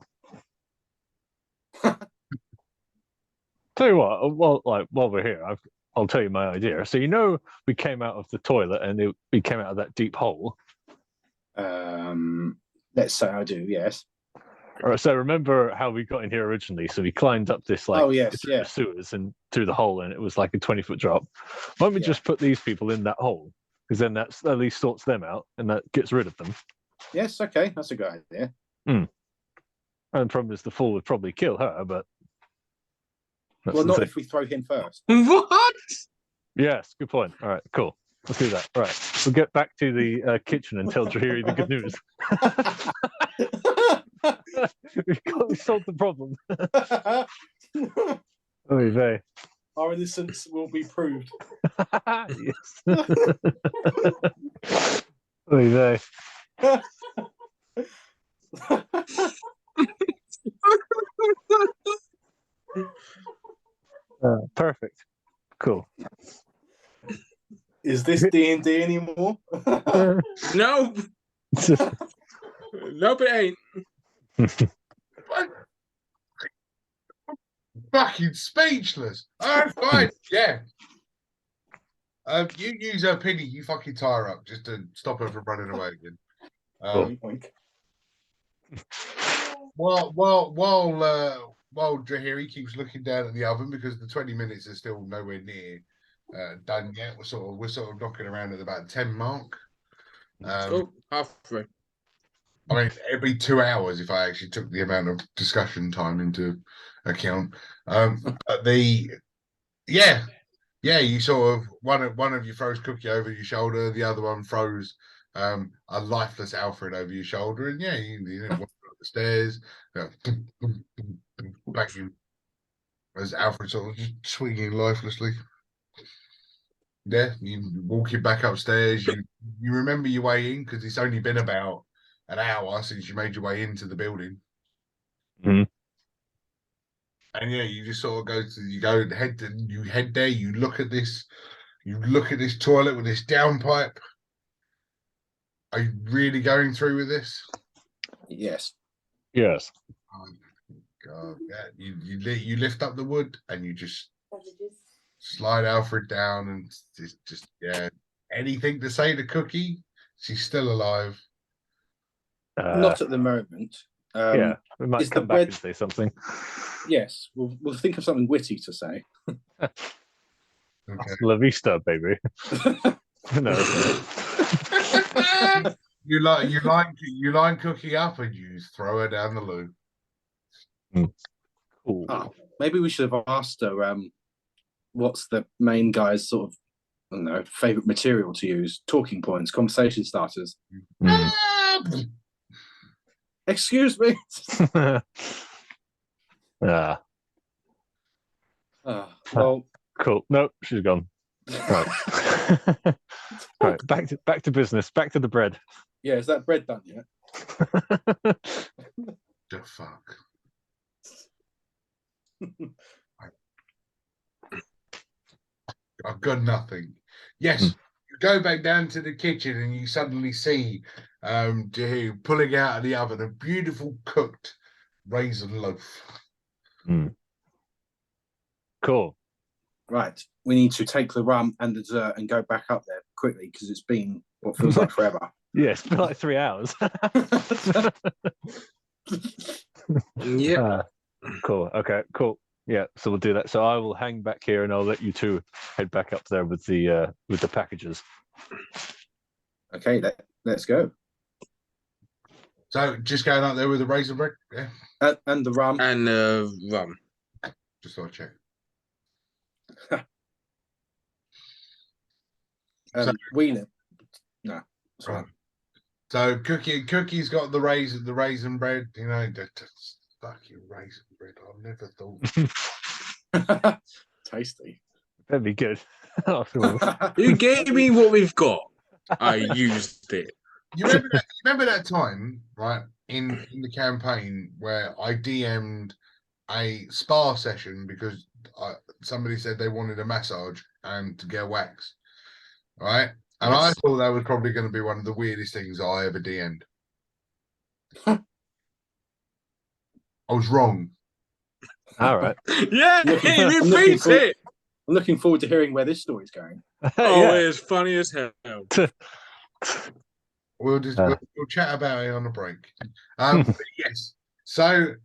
Tell you what. Well, like while we're here, I'll tell you my idea. So we came out of the toilet and we came out of that deep hole. Let's say I do. Yes. All right. So remember how we got in here originally? So we climbed up this like Oh, yes, through yeah. the sewers and through the hole, and it was like a 20-foot drop. Why don't we Yeah. just put these people in that hole? Because then that's at least sorts them out and that gets rid of them. Yes. Okay. That's a good idea. And the problem is the fall would probably kill her, but that's Well, the not thing. if we throw him first. What? Yes, good point. All right, cool. Let's do that. All right, we'll get back to the kitchen and tell Jahiri the good news. We solved the problem. Oy vey. Our innocence will be proved. Yes. Oy vey. Perfect. Cool. Is this D&D anymore? No. Nope, it ain't. Fucking speechless. All right, fine. Yeah. You use her pity. You fucking tie her up just to stop her from running away again. Oink. While Jahiri keeps looking down at the oven because the 20 minutes is still nowhere near done yet. We're sort of knocking around at about 10 mark. Oh, halfway. I mean, it'd be 2 hours if I actually took the amount of discussion time into account. But you sort of one of you throws Cookie over your shoulder, the other one throws a lifeless Alfred over your shoulder, and you walk up the stairs, back in as Alfred sort of just swinging lifelessly. Yeah, you walking back upstairs. You remember your way in because it's only been about an hour since you made your way into the building. Mhm. And you just sort of head there. You look at this toilet with this downpipe. Are you really going through with this? Yes. Yes. Oh, God, yeah. You lift up the wood and you just slide Alfred down and just anything to say to Cookie? She's still alive. Not at the moment. Yeah, we might is the come back bread- and say something. Yes, we'll think of something witty to say. Okay. La vista, baby. No. You line Cookie up and you throw her down the loo. Cool. Oh, maybe we should have asked her what's the main guy's sort of, I don't know, favorite material to use, talking points, conversation starters. Mm. Excuse me. Yeah. Well, Cool. Nope, she's gone. Right. Right. Back to business. Back to the bread. yeah, is that bread done yet? The fuck. I've got nothing. Yes, you go back down to the kitchen and you suddenly see Jehu pulling out of the oven a beautiful cooked raisin loaf. Cool. Right. We need to take the rum and the dessert and go back up there quickly because it's been what feels like forever. Yeah, it's been like 3 hours. Yeah. Cool. Okay. Cool. Yeah. So we'll do that. So I will hang back here, and I'll let you two head back up there with the packages. Okay, let's go. So just going up there with the raisin bread, yeah. And the rum. And rum. Just thought I'd check. Wheeling. No. Sorry. Right. So Cookie's got the raisin bread. You know, just fucking raisin bread. I've never thought. Tasty. That'd be good. Afterwards. You gave me what we've got. I used it. You remember that time, right? in the campaign where I DM'd a spa session because somebody said they wanted a massage and to get a wax, right? And I Yes. thought that was probably going to be one of the weirdest things I ever DM'd. I was wrong. All right. Yeah, Looking- he I'm looking beats for- it. I'm looking forward to hearing where this story's going. Oh, yeah. it is funny as hell. We'll just Uh. we'll chat about it on the break. But yes. So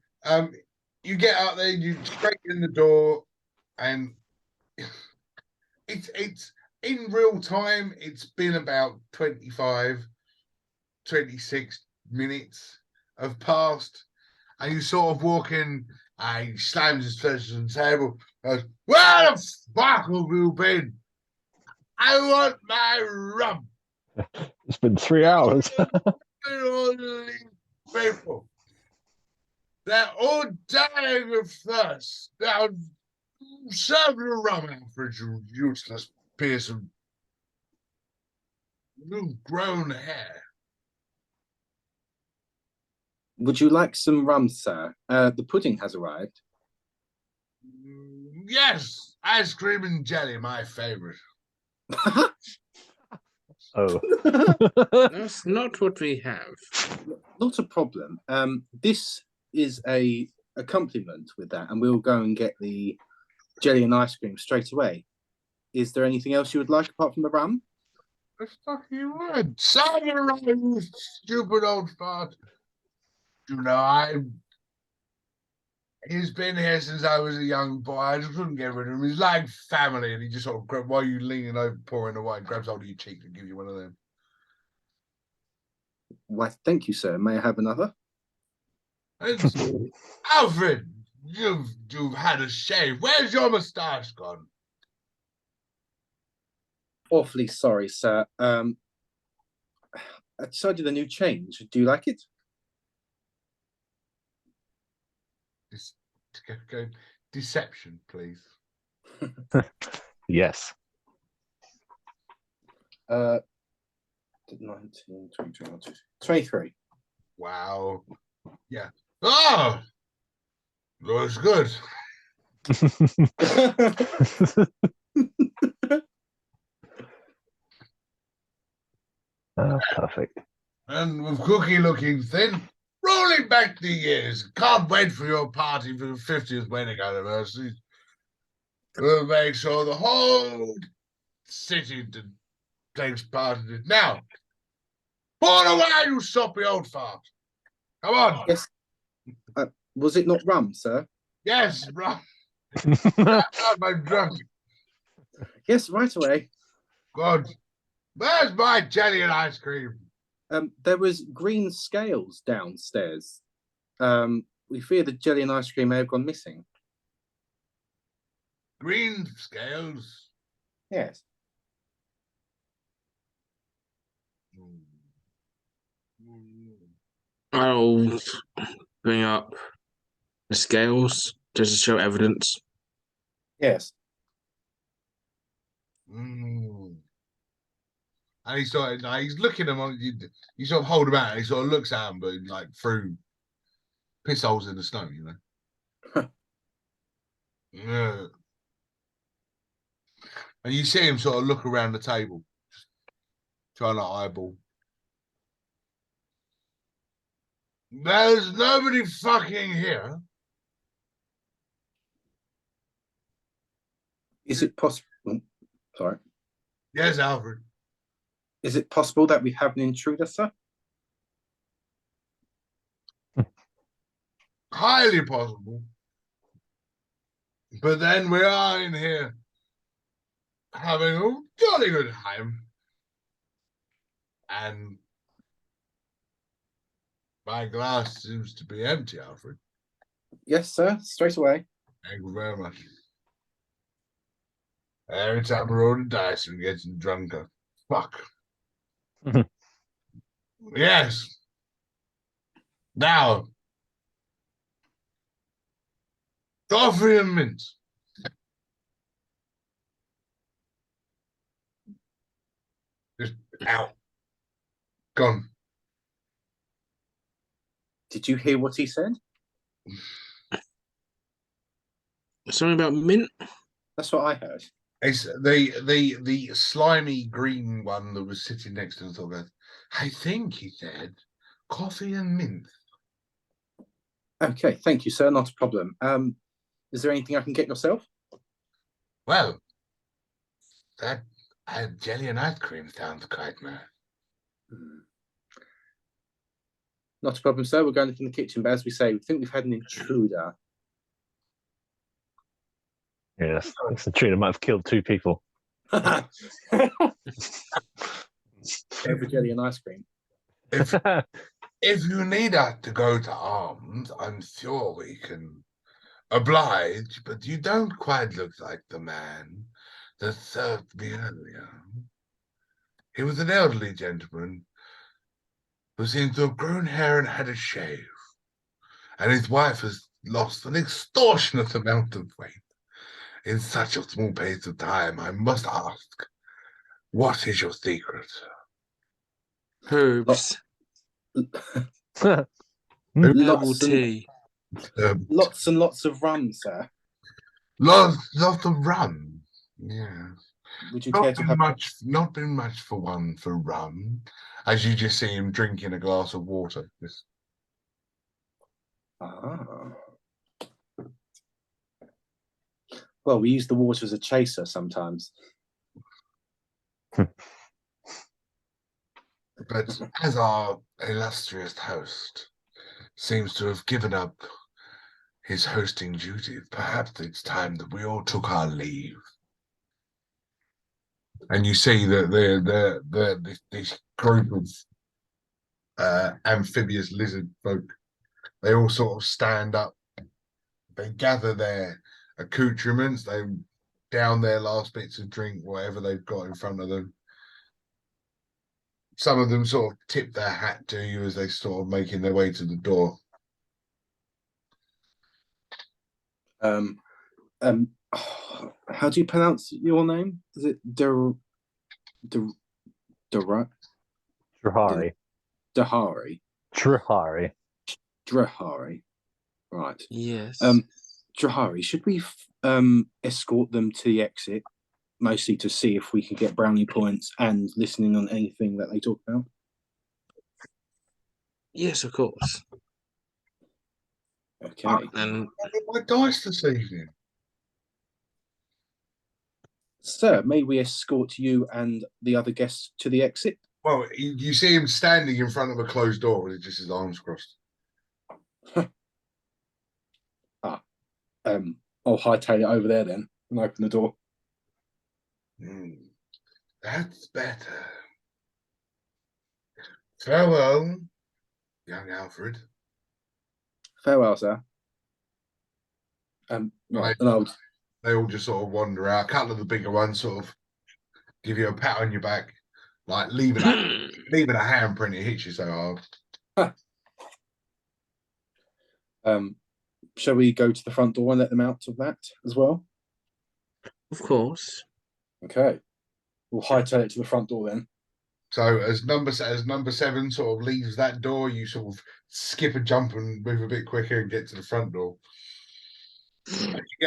you get out there, you straight in the door, and it's in real time. It's been about 25, 26 minutes have passed, and you sort of walk in, and he slams his fist on the table. Goes, "Where the fuck have you been? I want my rum." It's been 3 hours. People, they're all dying of thirst. Now, serve the rum, Alfred, you useless piece of new grown hair. Would you like some rum, sir? The pudding has arrived. Yes, ice cream and jelly, my favorite. Oh. That's not what we have. Not a problem. This is a accompaniment with that, and we'll go and get the jelly and ice cream straight away. Is there anything else you would like apart from the rum? The fuck you would. Serve the rum, you stupid old fart. You know, he's been here since I was a young boy. I just couldn't get rid of him. He's like family, and he just sort of, while you leaning over, pouring the wine, grabs hold of your cheek and gives you one of them. Why, thank you, sir. May I have another? It's, Alfred, you've had a shave. Where's your moustache gone? Awfully sorry, sir. I decided a new change. Do you like it? Go deception, please. Yes. 19, 20, 21, 23. Wow. Yeah. Oh, looks good. Oh, perfect. And with Cookie looking thin, rolling back the years. Can't wait for your party for the 50th wedding anniversary. We'll make sure the whole city takes part in it. Now, pour away, you soppy old fart. Come on. Yes. Was it not rum, sir? Yes, bro. I'm drunk. Yes, right away. God. Where's my jelly and ice cream? There was green scales downstairs. We fear the jelly and ice cream may have gone missing. Green scales. Yes. I'll bring up the scales just to show evidence. Yes. And he started, he's looking at them on, you sort of hold him out, and he sort of looks at him, but like through piss holes in the snow, you know. Yeah. And you see him sort of look around the table, just trying to eyeball. There's nobody fucking here. Is it possible? Sorry. Yes, Alfred. Is it possible that we have an intruder, sir? Highly possible. But then we are in here having a jolly good time. And my glass seems to be empty, Alfred. Yes, sir. Straight away. Thank you very much. Every time I roll the dice and getting drunker. Fuck. Yes. Now, coffee and mint. Just out. Gone. Did you hear what he said? Something about mint. That's what I heard. It's the slimy green one that was sitting next to him. Sort of goes, I think he said coffee and mint. Okay, thank you, sir. Not a problem. Is there anything I can get yourself? Well, that jelly and ice cream sounds quite nice. Not a problem, sir. We're going to look in the kitchen, but as we say, we think we've had an intruder. Yes, it's a intruder might have killed 2 people. Every jelly and ice cream. If you need us to go to arms, I'm sure we can oblige, but you don't quite look like the man that served me earlier. He was an elderly gentleman who seems to have grown hair and had a shave, and his wife has lost an extortionate amount of weight in such a small space of time. I must ask, what is your secret? Herbs. Lots Herbal and, tea. lots and lots of rum, sir. Lots of rum. Yeah. Would you care to have Not been much for rum, as you just see him drinking a glass of water. Just... Well, we use the water as a chaser sometimes. But as our illustrious host seems to have given up his hosting duties, perhaps it's time that we all took our leave. And you see that this group of amphibious lizard folk, they all sort of stand up. They gather their accoutrements, they down their last bits of drink, whatever they've got in front of them. Some of them sort of tip their hat to you as they sort of making their way to the door. How do you pronounce your name? Is it Drahari? Drahari. Drahari. Right. Yes. Drahari, should we escort them to the exit, mostly to see if we can get brownie points and listening on anything that they talk about? Yes, of course. Okay. And My dice this evening. Sir, may we escort you and the other guests to the exit? Well, you see him standing in front of a closed door with just his arms crossed. I'll hightail it over there then and open the door. That's better. Farewell, young Alfred. Farewell, sir. Right, and they all just sort of wander out. A couple of the bigger ones sort of give you a pat on your back, like leaving a handprint. It hits you so hard. Shall we go to the front door and let them out of that as well? of course. Okay. We'll hightail it to the front door then. So as number 7 sort of leaves that door, you sort of skip a jump and move a bit quicker and get to the front door.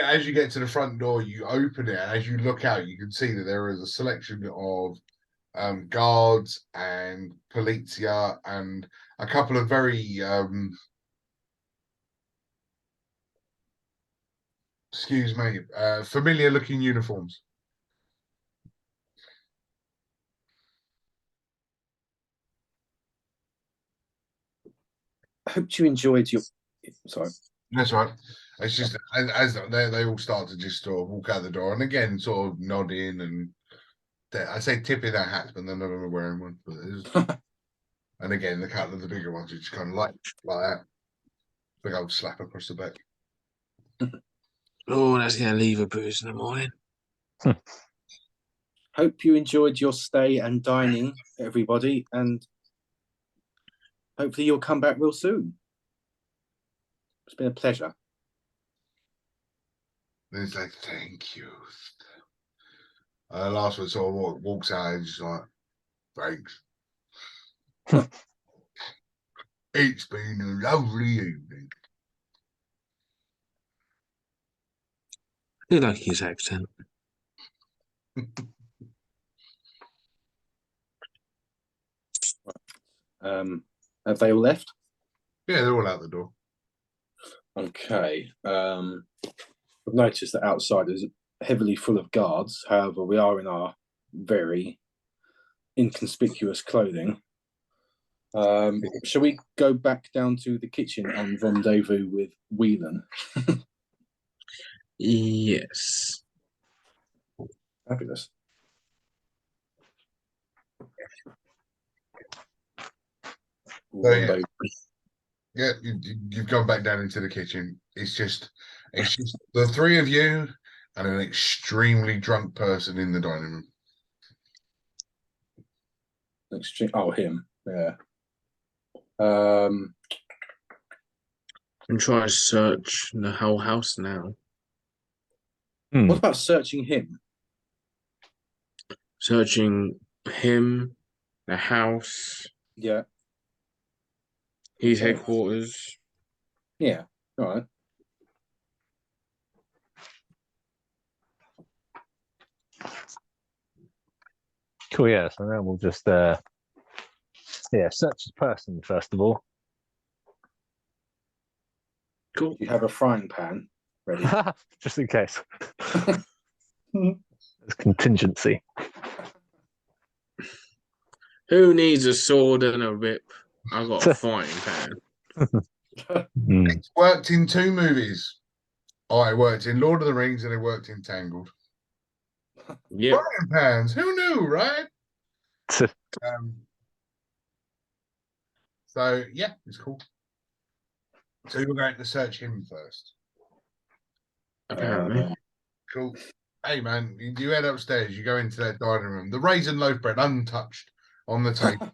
As you get to the front door, you open it, and as you look out, you can see that there is a selection of guards and polizia and a couple of very familiar looking uniforms. I hope you enjoyed your... Sorry. That's right. It's just as they all start to just sort of walk out the door, and again, sort of nodding and I say tipping their hats, but none of them are wearing one. But and again, the couple of the bigger ones are just kind of like that. Big old slap across the back. Oh, that's gonna leave a booze in the morning. Hope you enjoyed your stay and dining, everybody, and hopefully you'll come back real soon. It's been a pleasure. It's like, thank you. Last one sort of walks out and just like, thanks. It's been a lovely evening. I do like his accent. Have they all left? Yeah, they're all out the door. Okay. I've noticed that outside is heavily full of guards. However, we are in our very inconspicuous clothing. Shall we go back down to the kitchen and rendezvous with Whelan? Yes. Fabulous. So, yeah, you've gone back down into the kitchen. It's just the three of you and an extremely drunk person in the dining room. Oh, him. Yeah. I'm trying to search the whole house now. What about searching him? Searching him, the house, Yeah. his Okay. headquarters. Yeah. All right. Cool. Yeah. So now we'll just search the person first of all. Cool. You have a frying pan ready. Just in case. There's contingency. Who needs a sword and a whip? I got a frying pan. It's worked in 2 movies. I worked in Lord of the Rings and I worked in Tangled. Yep. Frying pans. Who knew, right? So yeah, it's cool. So you're going to search him first. Apparently. Cool. Hey man, you head upstairs, you go into that dining room. The raisin loaf bread untouched on the table.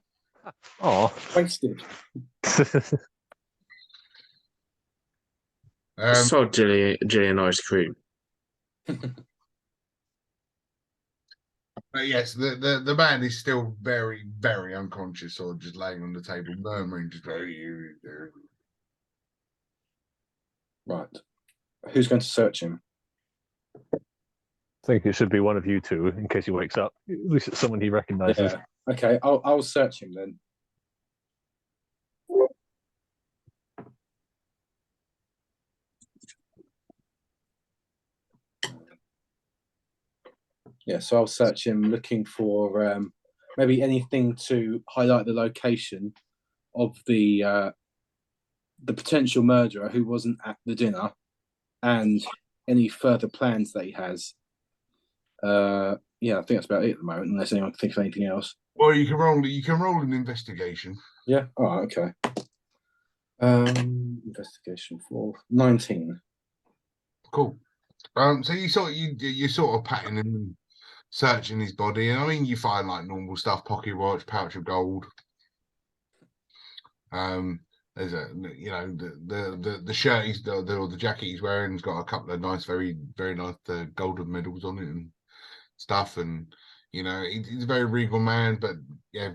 Oh. Wasted. So jelly and ice cream. But yes, the man is still very, very unconscious or just laying on the table, murmuring just very. Right. Who's going to search him? I think it should be one of you two in case he wakes up. At least it's someone he recognizes. Yeah. Okay, I'll search him then. Yeah, so I'll search him looking for maybe anything to highlight the location of the potential murderer who wasn't at the dinner and any further plans that he has. Yeah, I think that's about it at the moment, unless anyone can think of anything else. Well, you can roll an investigation. Yeah. All right. Okay. Investigation for 19. Cool. So you sort of patting him and searching his body, and I mean you find like normal stuff: pocket watch, pouch of gold. There's the shirt the jacket he's wearing has got a couple of nice, very very nice golden medals on it and stuff, and he's a very regal man, but yeah,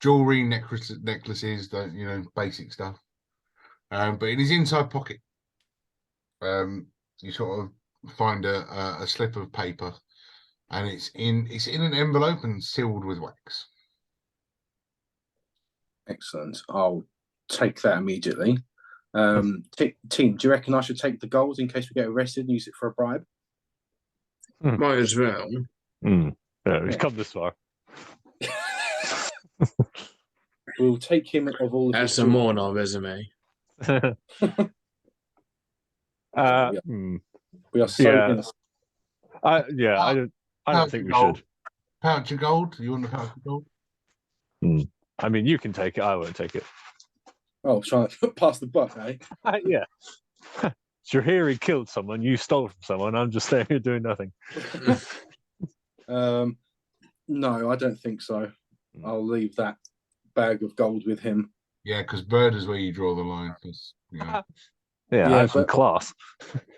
jewelry, necklaces, basic stuff. But in his inside pocket, you sort of find a slip of paper, and it's in an envelope and sealed with wax. Excellent. I'll take that immediately. Team, do you reckon I should take the gold in case we get arrested and use it for a bribe? Might as well. Yeah, we've come this far. We'll take him of all of Add his some more on our resume. We are so innocent. I don't think we should. Pouch of gold? You want a pouch of gold? I mean, you can take it. I won't take it. Oh, trying to pass the buck, eh? Yeah. You're here. He killed someone. You stole from someone. I'm just staying here doing nothing. No, I don't think so. I'll leave that bag of gold with him. Yeah, because bird is where you draw the line. Yeah, I have some class.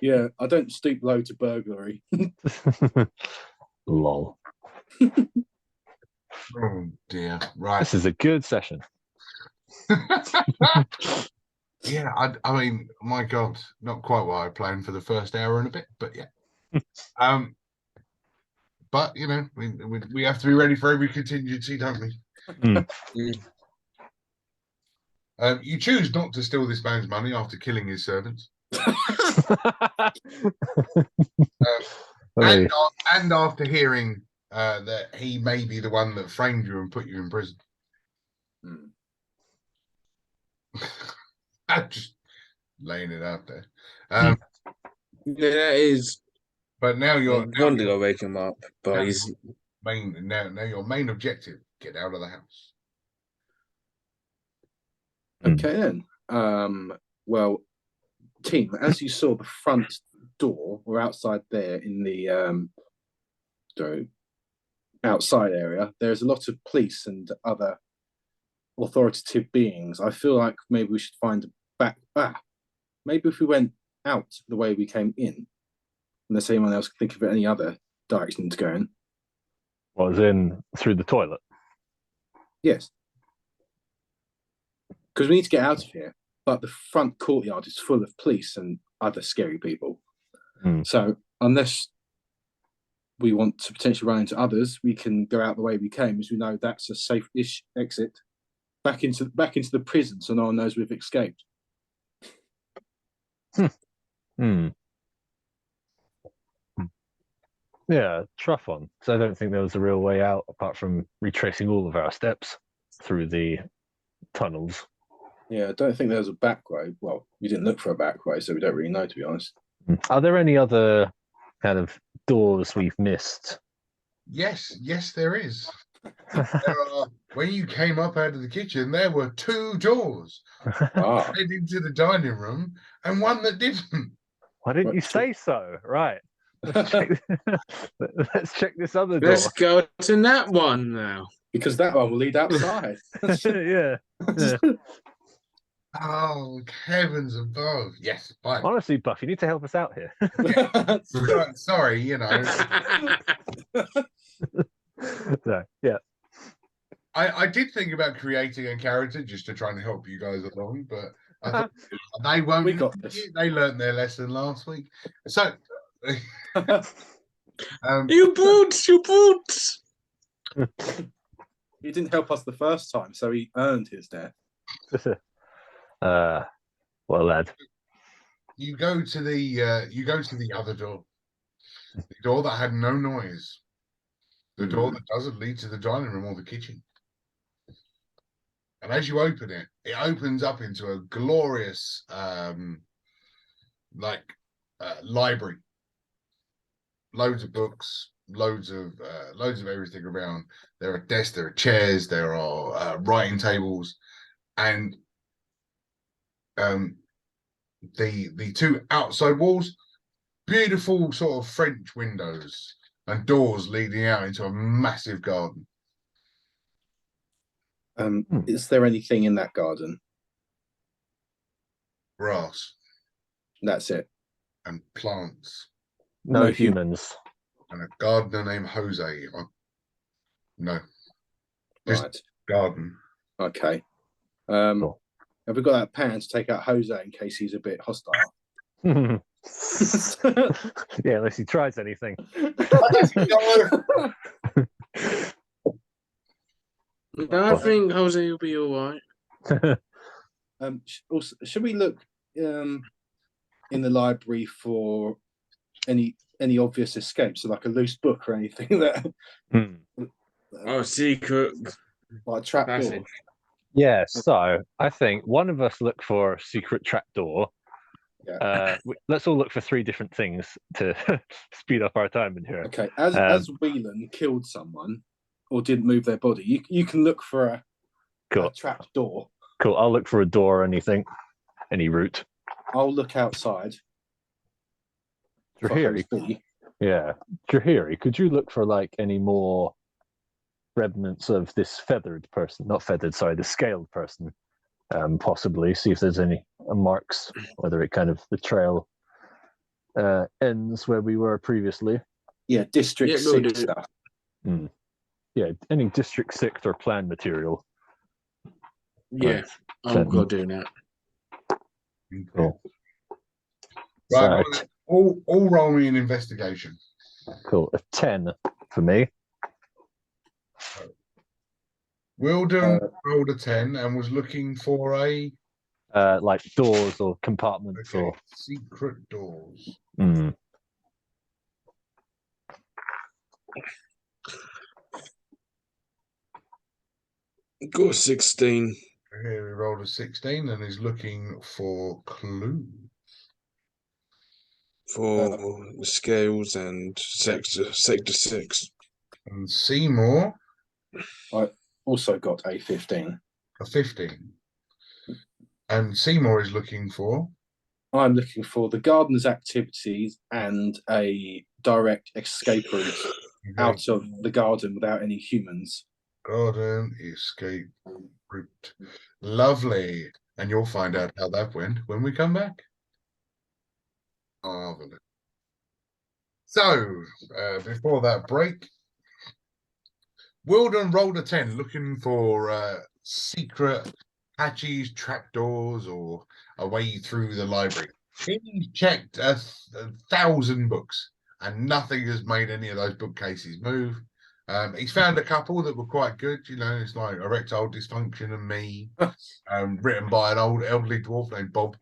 Yeah, I don't stoop low to burglary. Lol. Oh dear. Right. This is a good session. Yeah, I mean, my God, not quite what I planned for the first hour and a bit, but yeah. But you know, we have to be ready for every contingency, don't we? You choose not to steal this man's money after killing his servants, and after hearing that he may be the one that framed you and put you in prison. I'm just laying it out there. Yeah, that is. But now you're wanted to wake him up, but he's now your main objective: get out of the house. Okay then. Well, team, as you saw the front door or outside there in the outside area, there's a lot of police and other authoritative beings. I feel like maybe we should find a maybe if we went out the way we came in, unless anyone else can think of any other direction to go in. Was in through the toilet. Yes. Because we need to get out of here, but the front courtyard is full of police and other scary people. So unless we want to potentially run into others, we can go out the way we came, as we know that's a safe-ish exit back into the prison, so no one knows we've escaped. Yeah, trough on. So I don't think there was a real way out apart from retracing all of our steps through the tunnels. Yeah, I don't think there was a back way. Well, we didn't look for a back way, so we don't really know, to be honest. Are there any other kind of doors we've missed? Yes, there is. When you came up out of the kitchen, there were 2 doors leading to the dining room and one that didn't. Why didn't you say so? Right. Let's check this other door. Let's go to that one now. Because that one will lead outside. Yeah. Oh, heavens above. Yes, fine. Honestly, Buff, you need to help us out here. Sorry, you know. So, yeah. I did think about creating a character just to try and help you guys along, but I thought they won't. We got this. They learned their lesson last week. So you boots. He didn't help us the first time, so he earned his death. Well, lad. You go to the other door. The door that had no noise. The door that doesn't lead to the dining room or the kitchen. And as you open it, it opens up into a glorious library. Loads of books, loads of everything around. There are desks, there are chairs, there are writing tables, and the 2 outside walls, beautiful sort of French windows and doors leading out into a massive garden. Is there anything in that garden? Grass. That's it. And plants. No humans. And a gardener named Jose. No. Right. Garden. Okay. Cool. Have we got that pan to take out Jose in case he's a bit hostile? Yeah, unless he tries anything. I think Jose will be all right. Also, should we look in the library for any obvious escapes, so like a loose book or anything that secret like a trap door? Yeah, so I think one of us look for a secret trapdoor. Yeah. Let's all look for 3 different things to speed up our time in here. Okay, as Whelan killed someone or didn't move their body, you can look for a trap door. Cool. I'll look for a door or anything, any route. I'll look outside. Drahiri, could you look for like any more remnants of this the scaled person, possibly see if there's any marks, whether it kind of the trail ends where we were previously. Yeah, District 6 stuff. Yeah, any District 6 or plan material. Yeah, Nice. I'm gonna do that. Cool. Right, So, all roll me an investigation. cool. A 10 for me. Wilden rolled a 10 and was looking for a Like doors or compartments or. secret doors. Mm. Got a 16. Here he rolled a 16 and is looking for clues. For the scales and sector 6. And Seymour, I also got a 15. a 15. And Seymour is looking for I'm looking for the gardener's activities and a direct escape route out of the garden without any humans. garden escape route. Lovely. And you'll find out how that went when we come back. Marvelous. So, before that break, Wilden rolled a 10 looking for secret hatches, trapdoors, or a way through the library. He checked 1,000 books and nothing has made any of those bookcases move. He's found a couple that were quite good. You know, it's like Erectile Dysfunction and Me, written by an old elderly dwarf named Bob.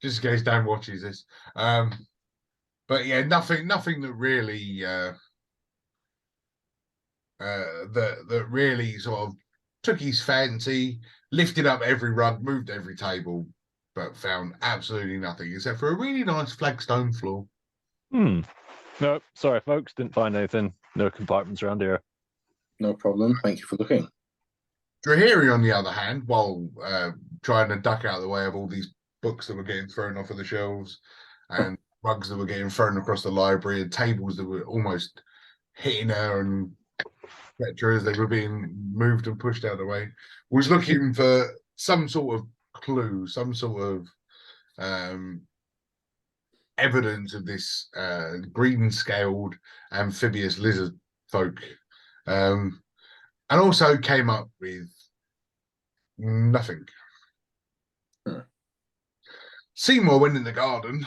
Just in case Dan watches this. But yeah, nothing that really that really sort of took his fancy, lifted up every rug, moved every table, but found absolutely nothing except for a really nice flagstone floor. No, sorry, folks, didn't find anything. No compartments around here. No problem. Thank you for looking. Drahiri, on the other hand, while trying to duck out of the way of all these books that were getting thrown off of the shelves and rugs that were getting thrown across the library and tables that were almost hitting her and etc. as they were being moved and pushed out of the way, was looking for some sort of clue, some sort of evidence of this green-scaled amphibious lizard folk, and also came up with nothing. Seymour went in the garden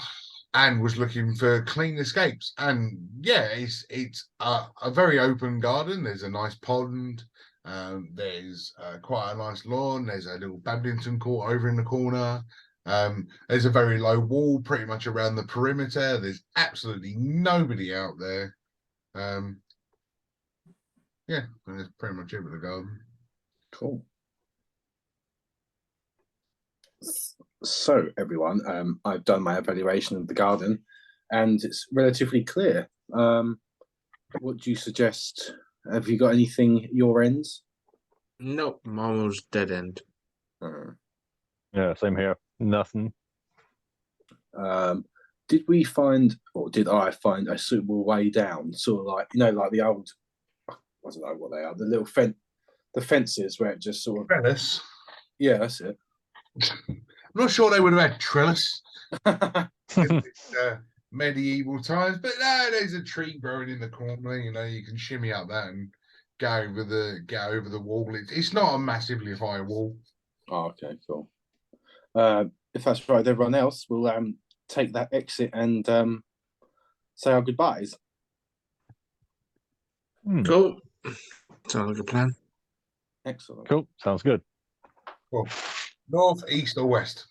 and was looking for clean escapes, and yeah, it's a very open garden. There's a nice pond, there's quite a nice lawn, there's a little badminton court over in the corner, there's a very low wall pretty much around the perimeter. There's absolutely nobody out there. Yeah, and that's pretty much it with the garden. Cool. So, everyone, I've done my evaluation of the garden, and it's relatively clear. What do you suggest? Have you got anything at your ends? Nope, mine was dead end. Yeah, same here. Nothing. Did we find, or did I find, a suitable way down? Sort of like, you know, like the old, I don't know what they are, the little the fences where it just sort of. Trellis. Yeah, that's it. I'm not sure they would have had trellis in medieval times, but no, there's a tree growing in the corner. You know, you can shimmy up that and get over the wall. It's not a massively high wall. Oh, okay, cool. If that's right, everyone else will take that exit and say our goodbyes. Cool. Sounds like a plan. Excellent. Cool. Sounds good. Cool. North, east, or west?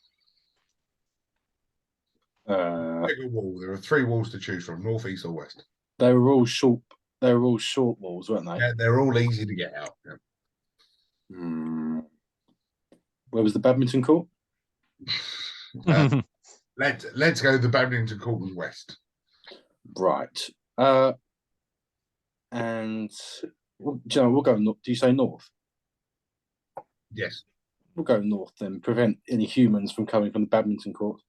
Pick a wall. There are 3 walls to choose from: north, east, or west. They were all short. They were all short walls, weren't they? Yeah, they're all easy to get out. Yeah. Where was the badminton court? Let's go. The badminton court was west. Right. And well, do you know, we'll go north. Do you say north? Yes. We'll go north then. Prevent any humans from coming from the badminton court.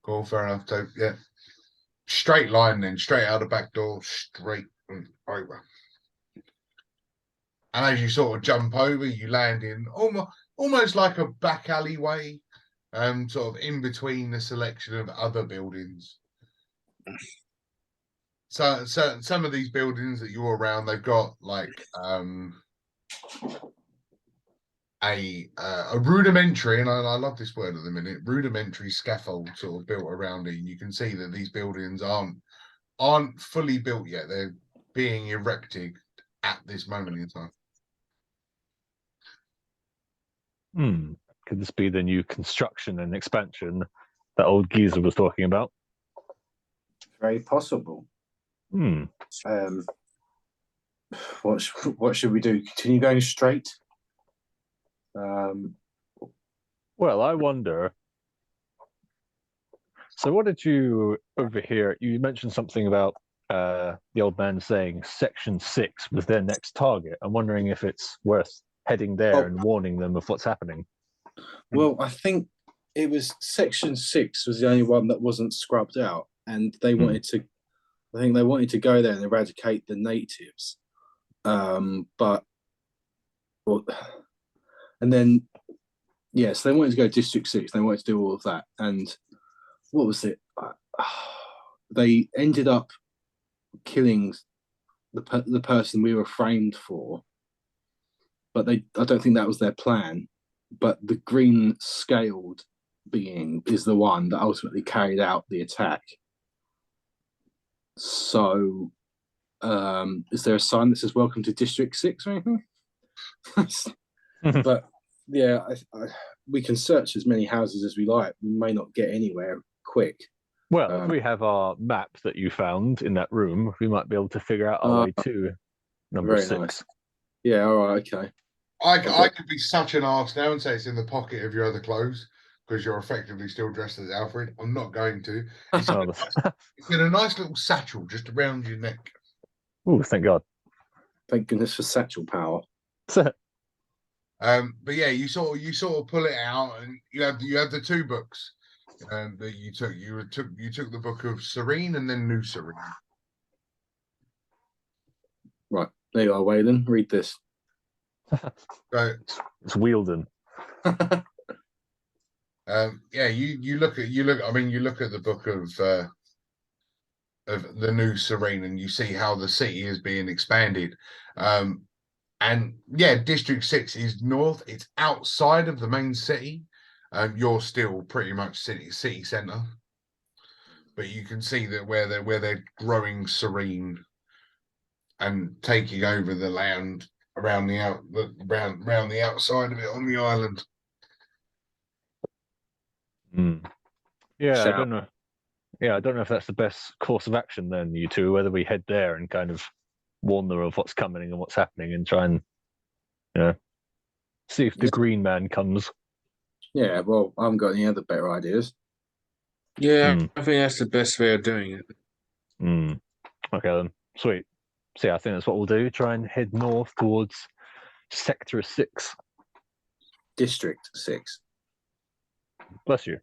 Cool. Fair enough. So yeah, straight line then, straight out the back door, straight over. And as you sort of jump over, you land in almost like a back alleyway, sort of in between the selection of other buildings. So some of these buildings that you're around, they've got like a rudimentary, and I love this word at the minute, rudimentary scaffold sort of built around it. And you can see that these buildings aren't fully built yet. They're being erected at this moment in time. Could this be the new construction and expansion that old geezer was talking about? Very possible. What should we do? Continue going straight? Well, I wonder. So, what did you overhear? You mentioned something about the old man saying Section 6 was their next target. I'm wondering if it's worth heading there and warning them of what's happening. Well, I think it was Section 6 was the only one that wasn't scrubbed out, and they wanted to. I think they wanted to go there and eradicate the natives, but and then yes, they wanted to go District 6. They wanted to do all of that, and what was it? They ended up killing the person we were framed for, but I don't think that was their plan. But the green scaled being is the one that ultimately carried out the attack. So, is there a sign that says "Welcome to District 6" or anything? But yeah, we can search as many houses as we like. We may not get anywhere quick. Well, if we have our map that you found in that room, we might be able to figure out our way to number 6. Nice. Yeah, all right, okay. I could be such an arse now and say it's in the pocket of your other clothes because you're effectively still dressed as Alfred. I'm not going to. It's in a nice little satchel just around your neck. Oh, thank God. Thank goodness for satchel power. But yeah, you sort of pull it out, and you have the 2 books that you took. You took the book of Serene and then New Serene. Right, there you are, Waylon. Read this. So it's Wielden. Yeah, you look at the book of the New Serene, and you see how the city is being expanded. And yeah, District 6 is north. It's outside of the main city. You're still pretty much city center, but you can see that where they're growing Serene and taking over the land around the outside of it on the island. Yeah, I don't know. Yeah, I don't know if that's the best course of action then, you two, whether we head there and kind of warn them of what's coming and what's happening and try and, see if the green man comes. Yeah, well, I haven't got any other better ideas. Yeah, I think that's the best way of doing it. Okay, then. Sweet. So yeah, I think that's what we'll do. Try and head north towards Sector 6. District 6. Bless you.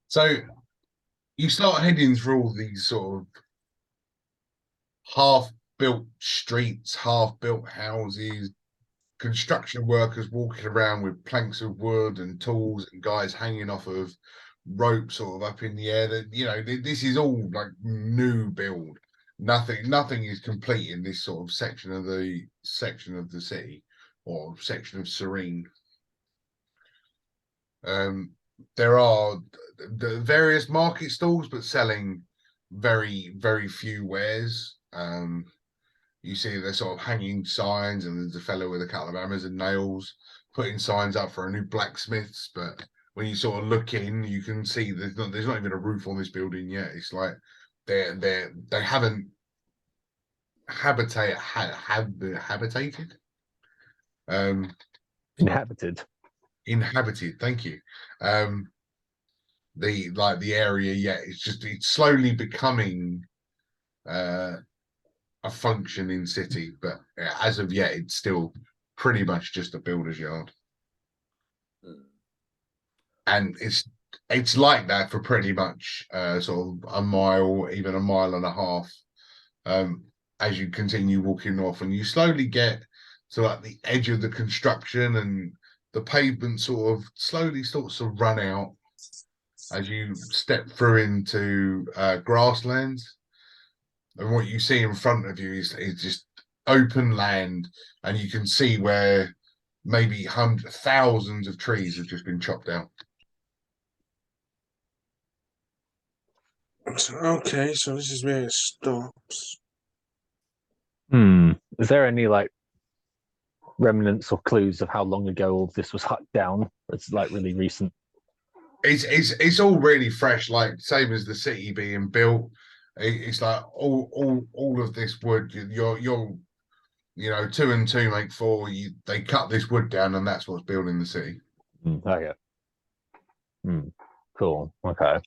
So you start heading through all these sort of half-built streets, half-built houses, construction workers walking around with planks of wood and tools, and guys hanging off of ropes sort of up in the air. That this is all like new build. Nothing is complete in this sort of section of the city or section of Serene. There are the various market stalls, but selling very, very few wares. You see they're sort of hanging signs, and there's a fellow with a couple of hammers and nails putting signs up for a new blacksmith's. But when you sort of look in, you can see there's not even a roof on this building yet. It's like they haven't habitated. Inhabited. Thank you. The area yet. It's slowly becoming a functioning city, but as of yet, it's still pretty much just a builder's yard. And it's like that for pretty much sort of a mile, even a mile and a half, as you continue walking north, and you slowly get to like the edge of the construction, and the pavement sort of slowly starts to run out, as you step through into grasslands, and what you see in front of you is just open land, and you can see where maybe hundreds, thousands of trees have just been chopped down. Okay, so this is where it stops. Is there any like remnants or clues of how long ago all of this was hacked down? It's like really recent. It's all really fresh, like same as the city being built. It's like all of this wood. You're you know, 2 and 2 make 4. They cut this wood down, and that's what's building the city. Okay. Cool. Okay.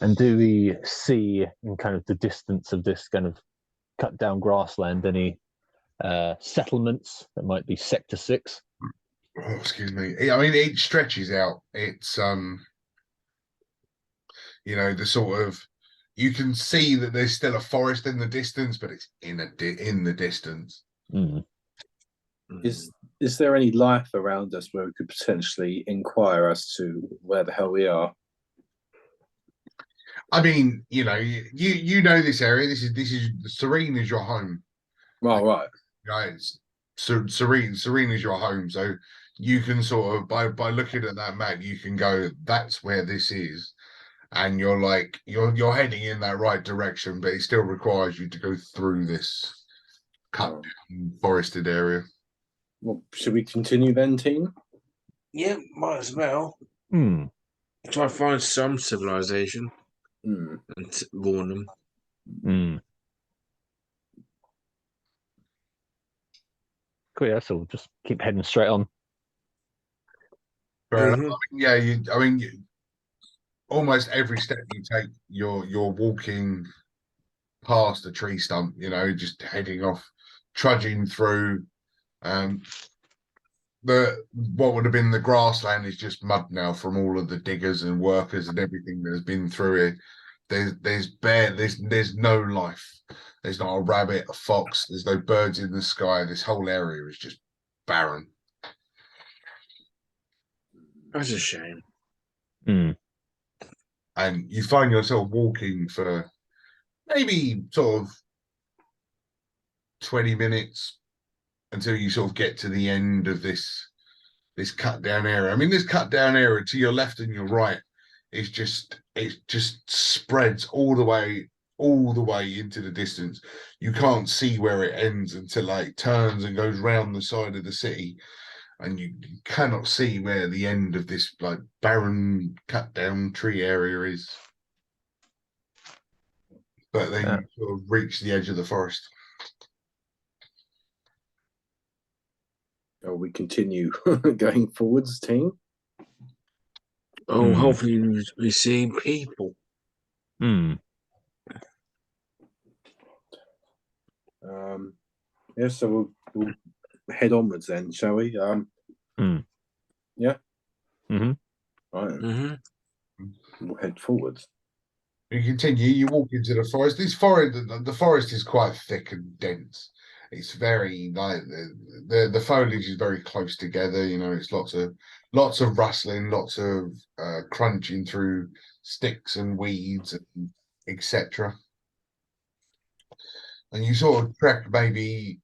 And do we see in kind of the distance of this kind of cut down grassland any settlements that might be Sector 6? Oh, excuse me. I mean, it stretches out. It's you know, the sort of, you can see that there's still a forest in the distance, but it's in the distance. Is there any life around us where we could potentially inquire as to where the hell we are? I mean, you know, you know this area. This is Serene is your home. Well, right. Guys, Serene is your home. So you can sort of by looking at that map, you can go, that's where this is. And you're like, you're heading in that right direction, but it still requires you to go through this cut down forested area. Well, should we continue then, team? Yeah, might as well. Try to find some civilization and warn them. Cool, yeah, so we'll just keep heading straight on. I mean, yeah, almost every step you take, you're walking past a tree stump, you know, just heading off, trudging through. What would have been the grassland is just mud now from all of the diggers and workers and everything that has been through it. There's no life. There's not a rabbit, a fox. There's no birds in the sky. This whole area is just barren. That's a shame. And you find yourself walking for maybe sort of 20 minutes until you sort of get to the end of this cut down area. I mean, this cut down area to your left and your right is it just spreads all the way into the distance. You can't see where it ends until it turns and goes round the side of the city, and you cannot see where the end of this like barren cut down tree area is. But then you sort of reach the edge of the forest. Oh, we continue going forwards, team. Oh, hopefully we see people. Yeah, so we'll head onwards then, shall we? Yeah. Right. We'll head forwards. You continue. You walk into the forest. The forest is quite thick and dense. It's very like the foliage is very close together. You know, it's lots of rustling, lots of crunching through sticks and weeds, and etc. And you sort of trek maybe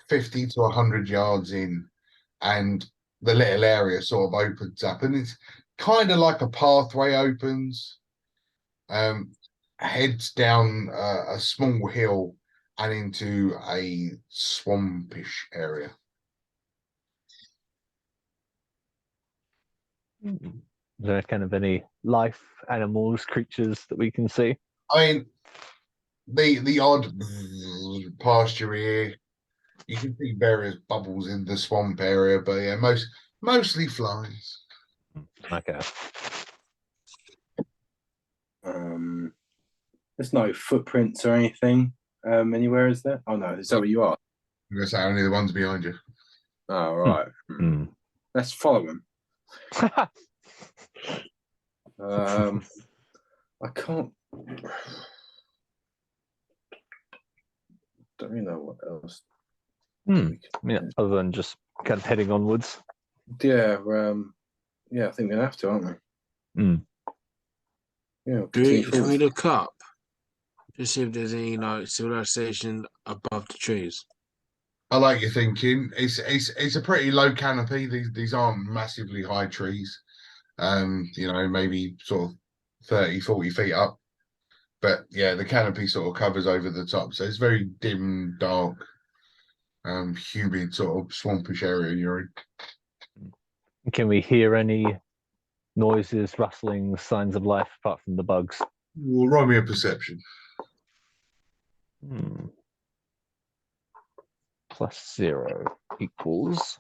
50 to 100 yards in, and the little area sort of opens up, and it's kind of like a pathway opens, heads down a small hill and into a swampish area. Is there kind of any life, animals, creatures that we can see? I mean, the odd past your ear. You can see various bubbles in the swamp area, but yeah, mostly flies. Okay. There's no footprints or anything anywhere, is there? Oh no, is that where you are? I'm gonna say only the ones behind you. Oh right. Let's follow them. I can't. Don't really know what else. Yeah, other than just kind of heading onwards. Yeah, yeah. I think we have to, aren't we? Yeah. Can we look up? Just see if there's any like civilization above the trees. I like your thinking. It's a pretty low canopy. These aren't massively high trees. Maybe sort of 30, 40 feet up. But yeah, the canopy sort of covers over the top. So it's very dim, dark, humid, sort of swampish area you're in. Can we hear any noises, rustling, signs of life apart from the bugs? Well, roll me a perception. +0 equals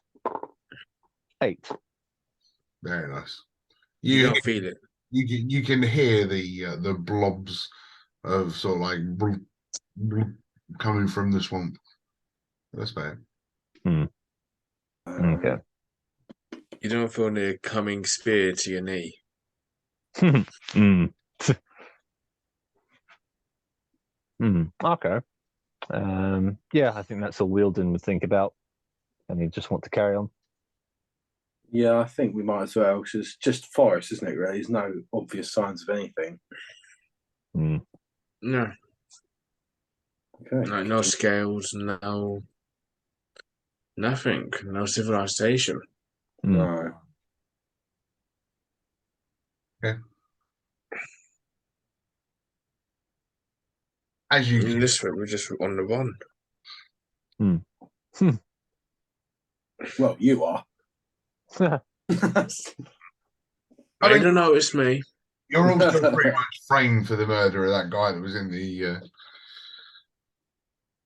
8. Very nice. You don't feel it. You can hear the blobs of sort of like bloop, bloop, coming from the swamp. That's bad. Okay. You don't feel the coming spear to your knee. Okay. Yeah, I think that's all Wielden would think about. And you just want to carry on. Yeah, I think we might as well. It's just forest, isn't it, really? There's no obvious signs of anything. No. Okay. Like no scales, nothing. No civilization. No. Okay. As you In this way, we're just on the run. Well, you are. I don't know, it's me. You're also pretty much framed for the murder of that guy that was in the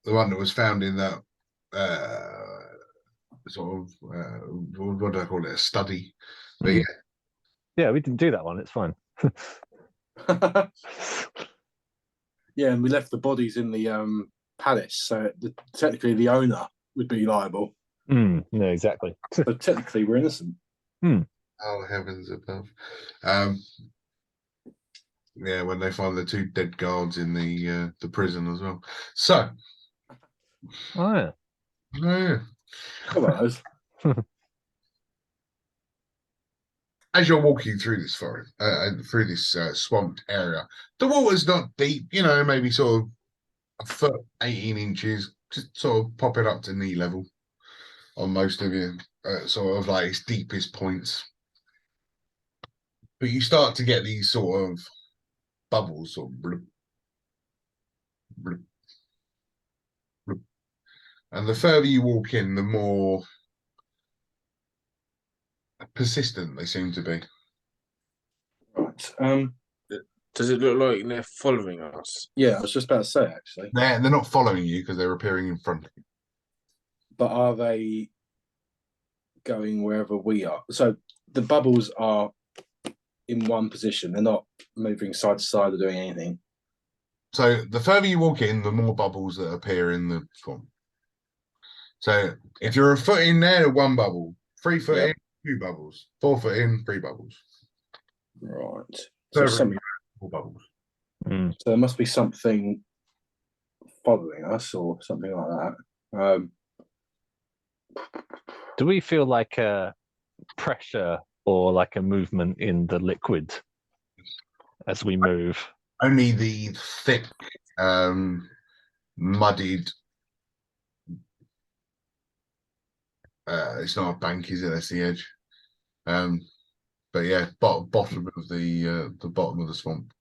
one that was found in that sort of what do I call it? A study. But yeah, we didn't do that one. It's fine. Yeah, and we left the bodies in the palace, so technically the owner would be liable. No, exactly. So technically, we're innocent. Oh, heavens above. Yeah, when they find the 2 dead guards in the prison as well. So. Oh, Yeah. Come on, those. As you're walking through this forest, through this swamped area, the water's not deep, maybe sort of a foot, 18 inches, just sort of pop it up to knee level on most of you, sort of like its deepest points. But you start to get these sort of bubbles, sort of bloop, bloop, bloop. And the further you walk in, the more persistent they seem to be. Right. Does it look like they're following us? Yeah, I was just about to say, actually. They're not following you because they're appearing in front of you. But are they going wherever we are? So the bubbles are in one position. They're not moving side to side or doing anything. So the further you walk in, the more bubbles that appear in the swamp. So if you're a foot in there, 1 bubble. 3 foot in, 2 bubbles. 4 foot in, 3 bubbles. Right. So So 4 bubbles. So there must be something following us or something like that. Do we feel like a pressure or like a movement in the liquid as we move? Only the thick, muddied. It's not a bank, is it? That's the edge. But yeah, bottom of the bottom of the swamp.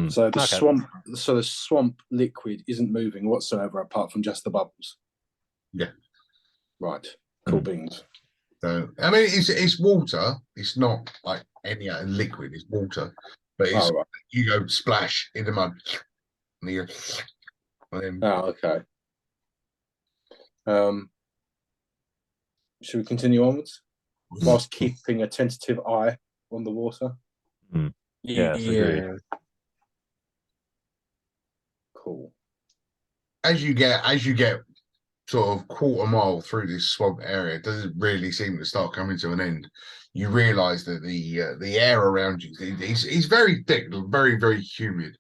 So the swamp liquid isn't moving whatsoever apart from just the bubbles. Yeah. Right. Cool beans. So I mean, it's water. It's not like any other liquid. It's water, but it's right. You go splash in the mud, and you go, and then, okay. Should we continue onwards whilst keeping a tentative eye on the water? Yeah. Cool. As you get sort of quarter mile through this swamp area, it doesn't really seem to start coming to an end. You realise that the air around you is very thick, very, very humid,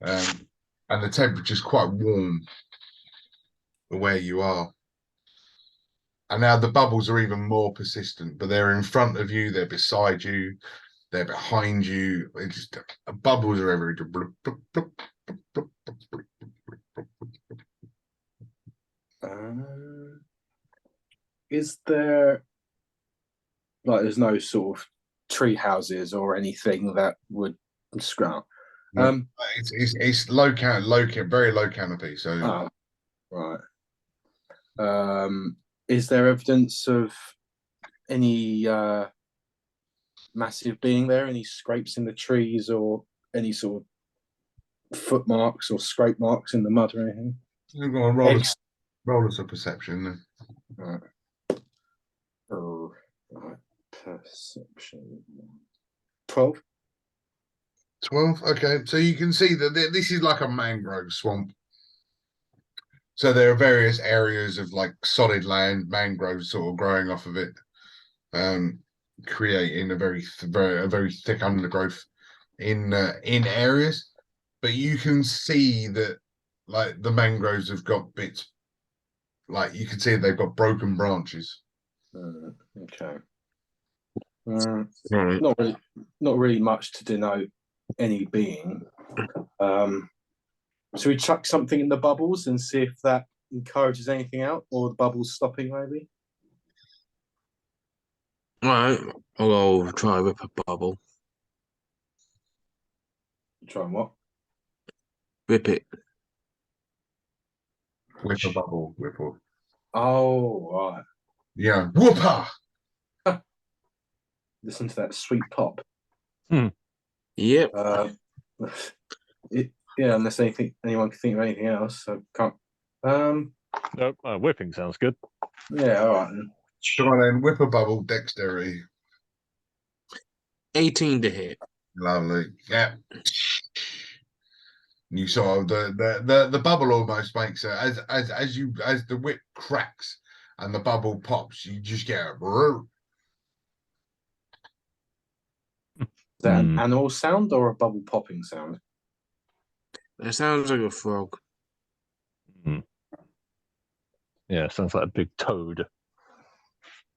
and the temperature's quite warm where you are. And now the bubbles are even more persistent, but they're in front of you, they're beside you, They're behind you. It's just bubbles are everywhere. Is there like there's no sort of tree houses or anything that would scrounge? It's low very low canopy. So right. Is there evidence of any massive being there? Any scrapes in the trees or any sort of footmarks or scrape marks in the mud or anything? You've got to roll us a perception. Right. Oh, right. Perception. 12. 12. Okay, so you can see that this is like a mangrove swamp. So there are various areas of like solid land, mangroves sort of growing off of it, creating a very thick undergrowth in areas. But you can see that like the mangroves have got bits, like you can see they've got broken branches. Okay. Not really much to denote any being. Should we chuck something in the bubbles and see if that encourages anything out, or the bubbles stopping maybe? Right, I'll try whip a bubble. Try and what? Whip it. Whip a bubble, whipple. Oh, right. Yeah, whoopah! Listen to that sweet pop. Yep. Yeah, unless anyone can think of anything else, so can't. No, whipping sounds good. Yeah, all right then. Try then, whip a bubble, dexterity. 18 to hit. Lovely. Yeah. You sort of the bubble almost makes it as the whip cracks and the bubble pops, you just get a brrr. Is that an animal sound or a bubble popping sound? It sounds like a frog. Yeah, sounds like a big toad.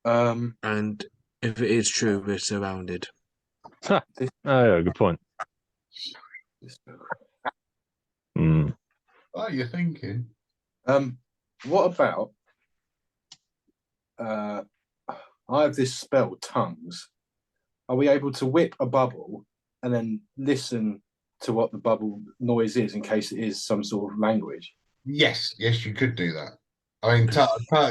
And if it is true, we're surrounded. Oh yeah, good point. What are you thinking? What about I have this spell, tongues. Are we able to whip a bubble and then listen to what the bubble noise is in case it is some sort of language? Yes, you could do that. I mean,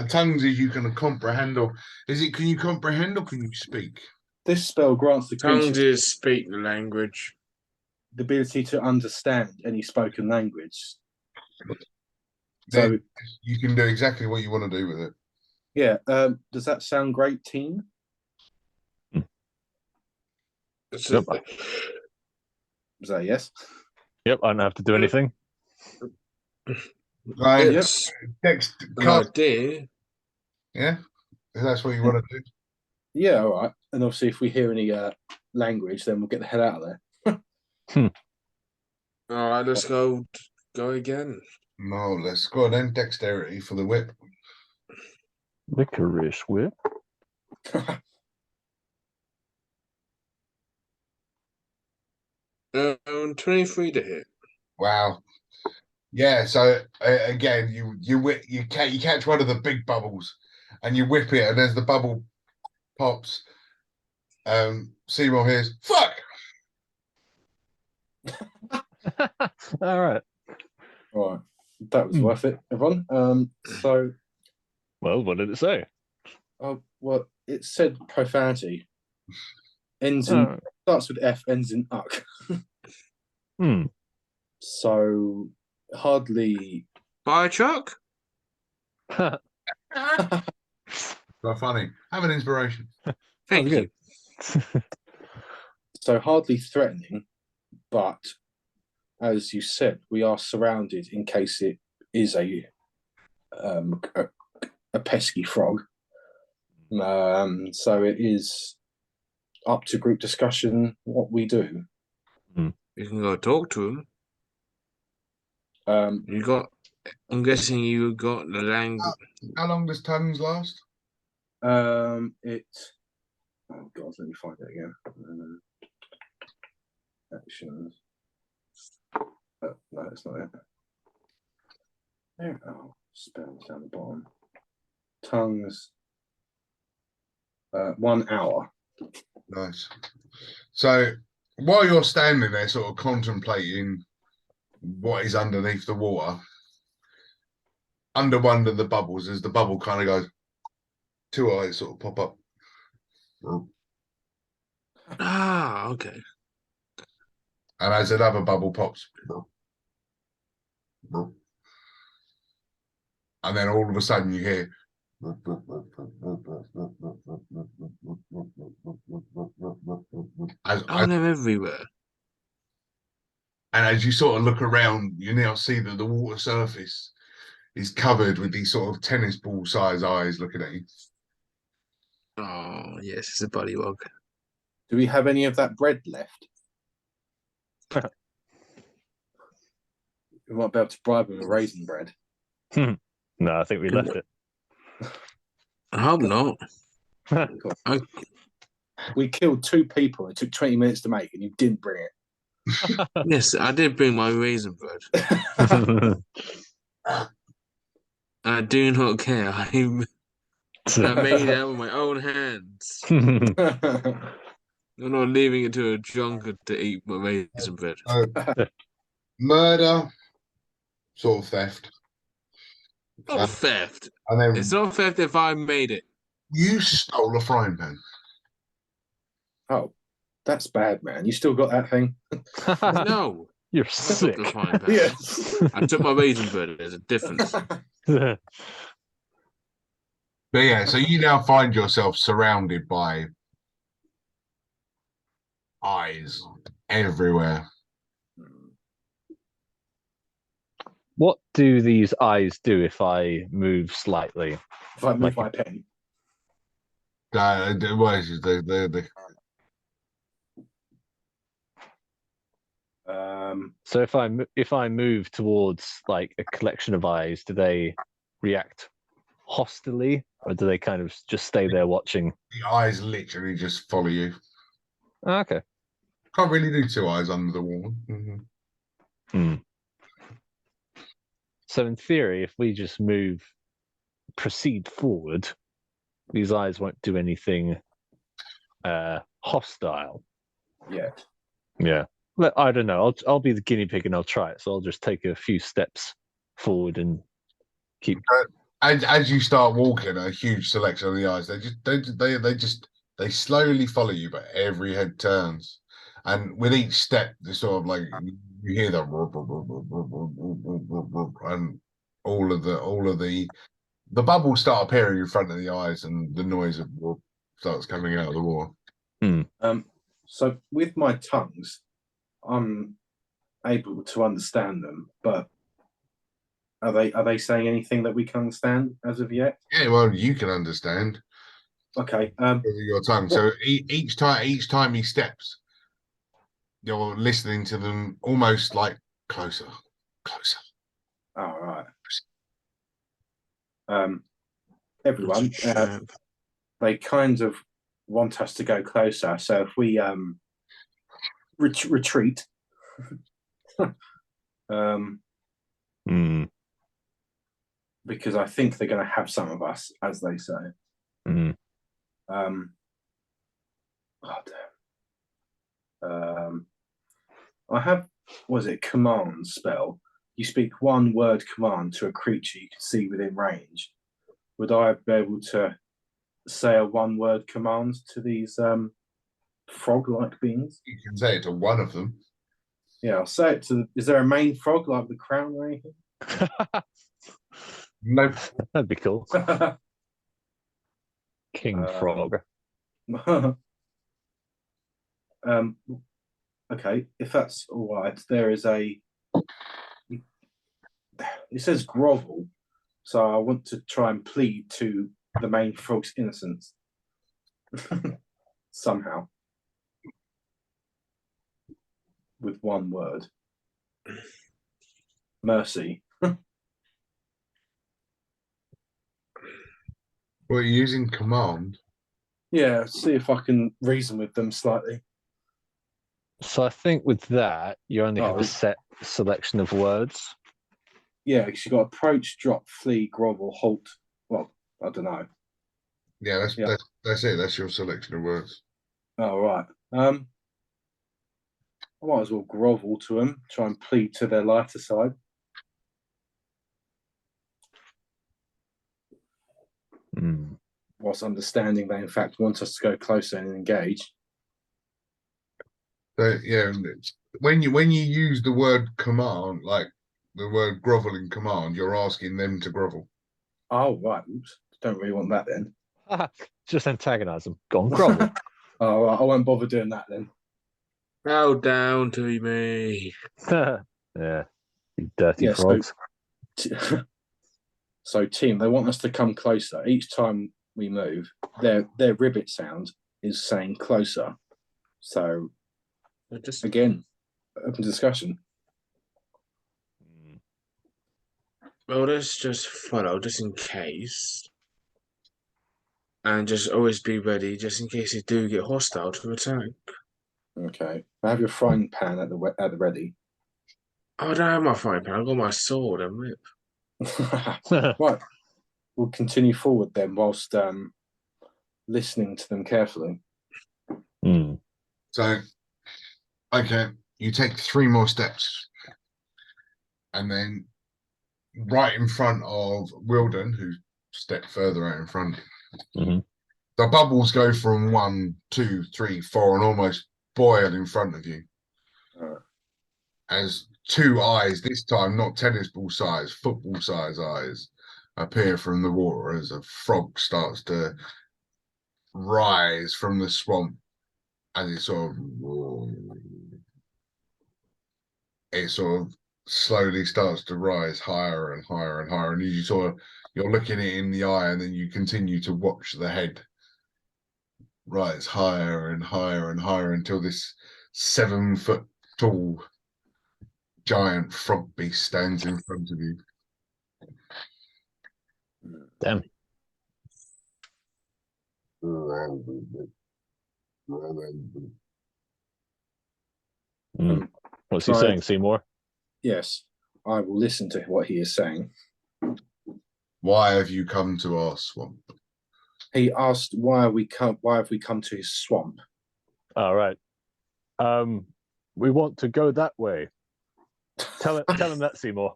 tongues is you can comprehend, or can you comprehend or can you speak? This spell grants the Tongues is speak the language. The ability to understand any spoken language. Then so you can do exactly what you want to do with it. Yeah. Does that sound great, team? Yep. Is that a yes? Yep, I don't have to do anything. Right. Yep. Text idea. Yeah, if that's what you want to do. Yeah, all right. And obviously, if we hear any language, then we'll get the hell out of there. All right, let's go again. No, let's go then. Dexterity for the whip. Licorice whip. 23 to hit. Wow. Yeah. So again, you catch one of the big bubbles, and you whip it, and as the bubble pops, Seymour hears "fuck." All right. That was worth it, everyone. So, well, what did it say? Well, it said profanity. Starts with F, ends in uck. So hardly. Fire truck. So funny. Have an inspiration. Thank you. So hardly threatening, but as you said, we are surrounded in case it is a pesky frog. So it is up to group discussion what we do. You can go talk to him. I'm guessing you got the language. How long does tongues last? Oh God, let me find it again. actions. No, it's not it. There, oh, spells down the bottom. Tongues. 1 hour. Nice. So while you're standing there, sort of contemplating what is underneath the water, under one of the bubbles, as the bubble kind of goes, 2 eyes sort of pop up. Ah, okay. And as another bubble pops, and then all of a sudden you hear, Oh, they're everywhere. and as you sort of look around, you now see that the water surface is covered with these sort of tennis ball size eyes looking at you. Oh, yes, it's a bullywug. Do we have any of that bread left? We might be able to bribe him with raisin bread. No, I think we left it. I hope not. We killed 2 people. It took 20 minutes to make, and you didn't bring it. Yes, I did bring my raisin bread. I do not care. I made it out with my own hands. I'm not leaving it to a drunkard to eat my raisin bread. Murder, sort of theft. Not theft. And then It's not theft if I made it. you stole a frying pan. Oh, that's bad, man. You still got that thing? No. You're I took sick. the frying pan. Yes. I took my raisin bread. There's a difference. But yeah, so you now find yourself surrounded by eyes everywhere. What do these eyes do if I move slightly? If I move my pen. What is it? So if I move towards like a collection of eyes, do they react hostilely, or do they kind of just stay there watching? The eyes literally just follow you. Oh, okay. Can't really do 2 eyes under the water. Hmm. So in theory, if we just proceed forward, these eyes won't do anything hostile. Yeah. Yeah. I don't know. I'll be the guinea pig and I'll try it. So I'll just take a few steps forward and keep. As you start walking, a huge selection of the eyes. They slowly follow you, but every head turns, and with each step, they sort of like you hear the and all of the bubbles start appearing in front of the eyes, and the noise of starts coming out of the water. So with my tongues, I'm able to understand them, but are they saying anything that we can understand as of yet? Yeah, well, you can understand. Okay. Your tongue. So each time he steps, you're listening to them almost like closer. All right. Everyone, they kind of want us to go closer. So if we retreat, because I think they're going to have some of us, as they say. I have, command spell. You speak 1 word command to a creature you can see within range. Would I be able to say a 1 word command to these frog-like beings? You can say it to one of them. Yeah, I'll say it to. Is there a main frog like the crown or anything? Nope. That'd be cool. King Frog. Okay, if that's all right, there is a. It says grovel, so I want to try and plead to the main frog's innocence somehow with 1 word. Mercy. We're using command. Yeah, see if I can reason with them slightly. So I think with that, you only have Oh. a set selection of words. Yeah, because you got approach, drop, flee, grovel, halt. Well, I don't know. Yeah, that's Yeah. that's it. That's your selection of words. Oh, right. I might as well grovel to them, try and plead to their lighter side. Mm. Whilst understanding they, in fact, want us to go closer and engage. So yeah, when you use the word command, like the word groveling command, you're asking them to grovel. Oh, right. Oops. Don't really want that then. Just antagonize them. Go on, grovel. Oh, right. I won't bother doing that then. Bow down to me. Yeah, you dirty Yeah, frogs. So, team, they want us to come closer. Each time we move, their ribbit sound is saying closer. So, Just again, open discussion. well, let's just follow just in case, and just always be ready just in case they do get hostile to attack. Okay. Have your frying pan at the ready. Oh, I don't have my frying pan. I've got my sword and whip. Right. We'll continue forward then, whilst listening to them carefully. Mm. So, okay, you take 3 more steps, and then right in front of Wilden, who stepped further out in front, Mhm. the bubbles go from 1, 2, 3, 4, and almost boil in front of you. As 2 eyes, this time not tennis ball size, football size eyes, appear from the water as a frog starts to rise from the swamp, and it sort of slowly starts to rise higher and higher and higher, and you're looking it in the eye, and then you continue to watch the head rise higher and higher and higher until this 7-foot tall giant frog beast stands in front of you. Damn. What's he saying, Seymour? Yes, I will listen to what he is saying. Why have you come to our swamp? He asked, "Why have we come to his swamp?" All right. We want to go that way. Tell him that, Seymour.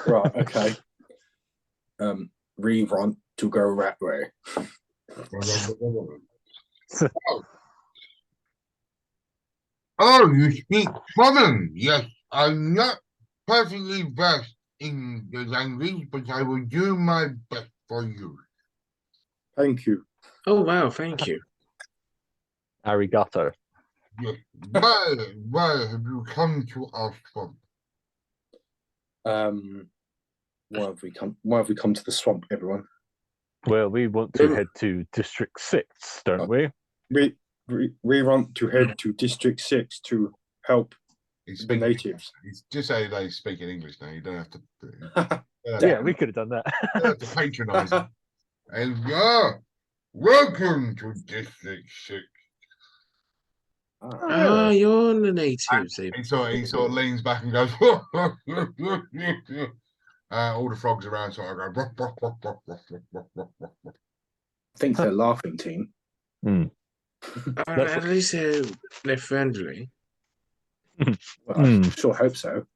Right. Okay. We want to go that way. Oh, you speak common. Yes, I'm not perfectly versed in the language, but I will do my best for you. Thank you. Oh wow, thank you. Arigato. Yes. Why have you come to our swamp? Why have we come to the swamp, everyone? Well, we want to head to District 6, don't we? We want to head to District 6 to help the natives. Just say they speak in English now. You don't have to. Yeah, we could have done that. You don't have to patronize them. And welcome to District 6. Ah, you're the natives. He sort of leans back and goes. All the frogs around sort of go. I think they're laughing, team. At least they're friendly. Well, I sure hope so.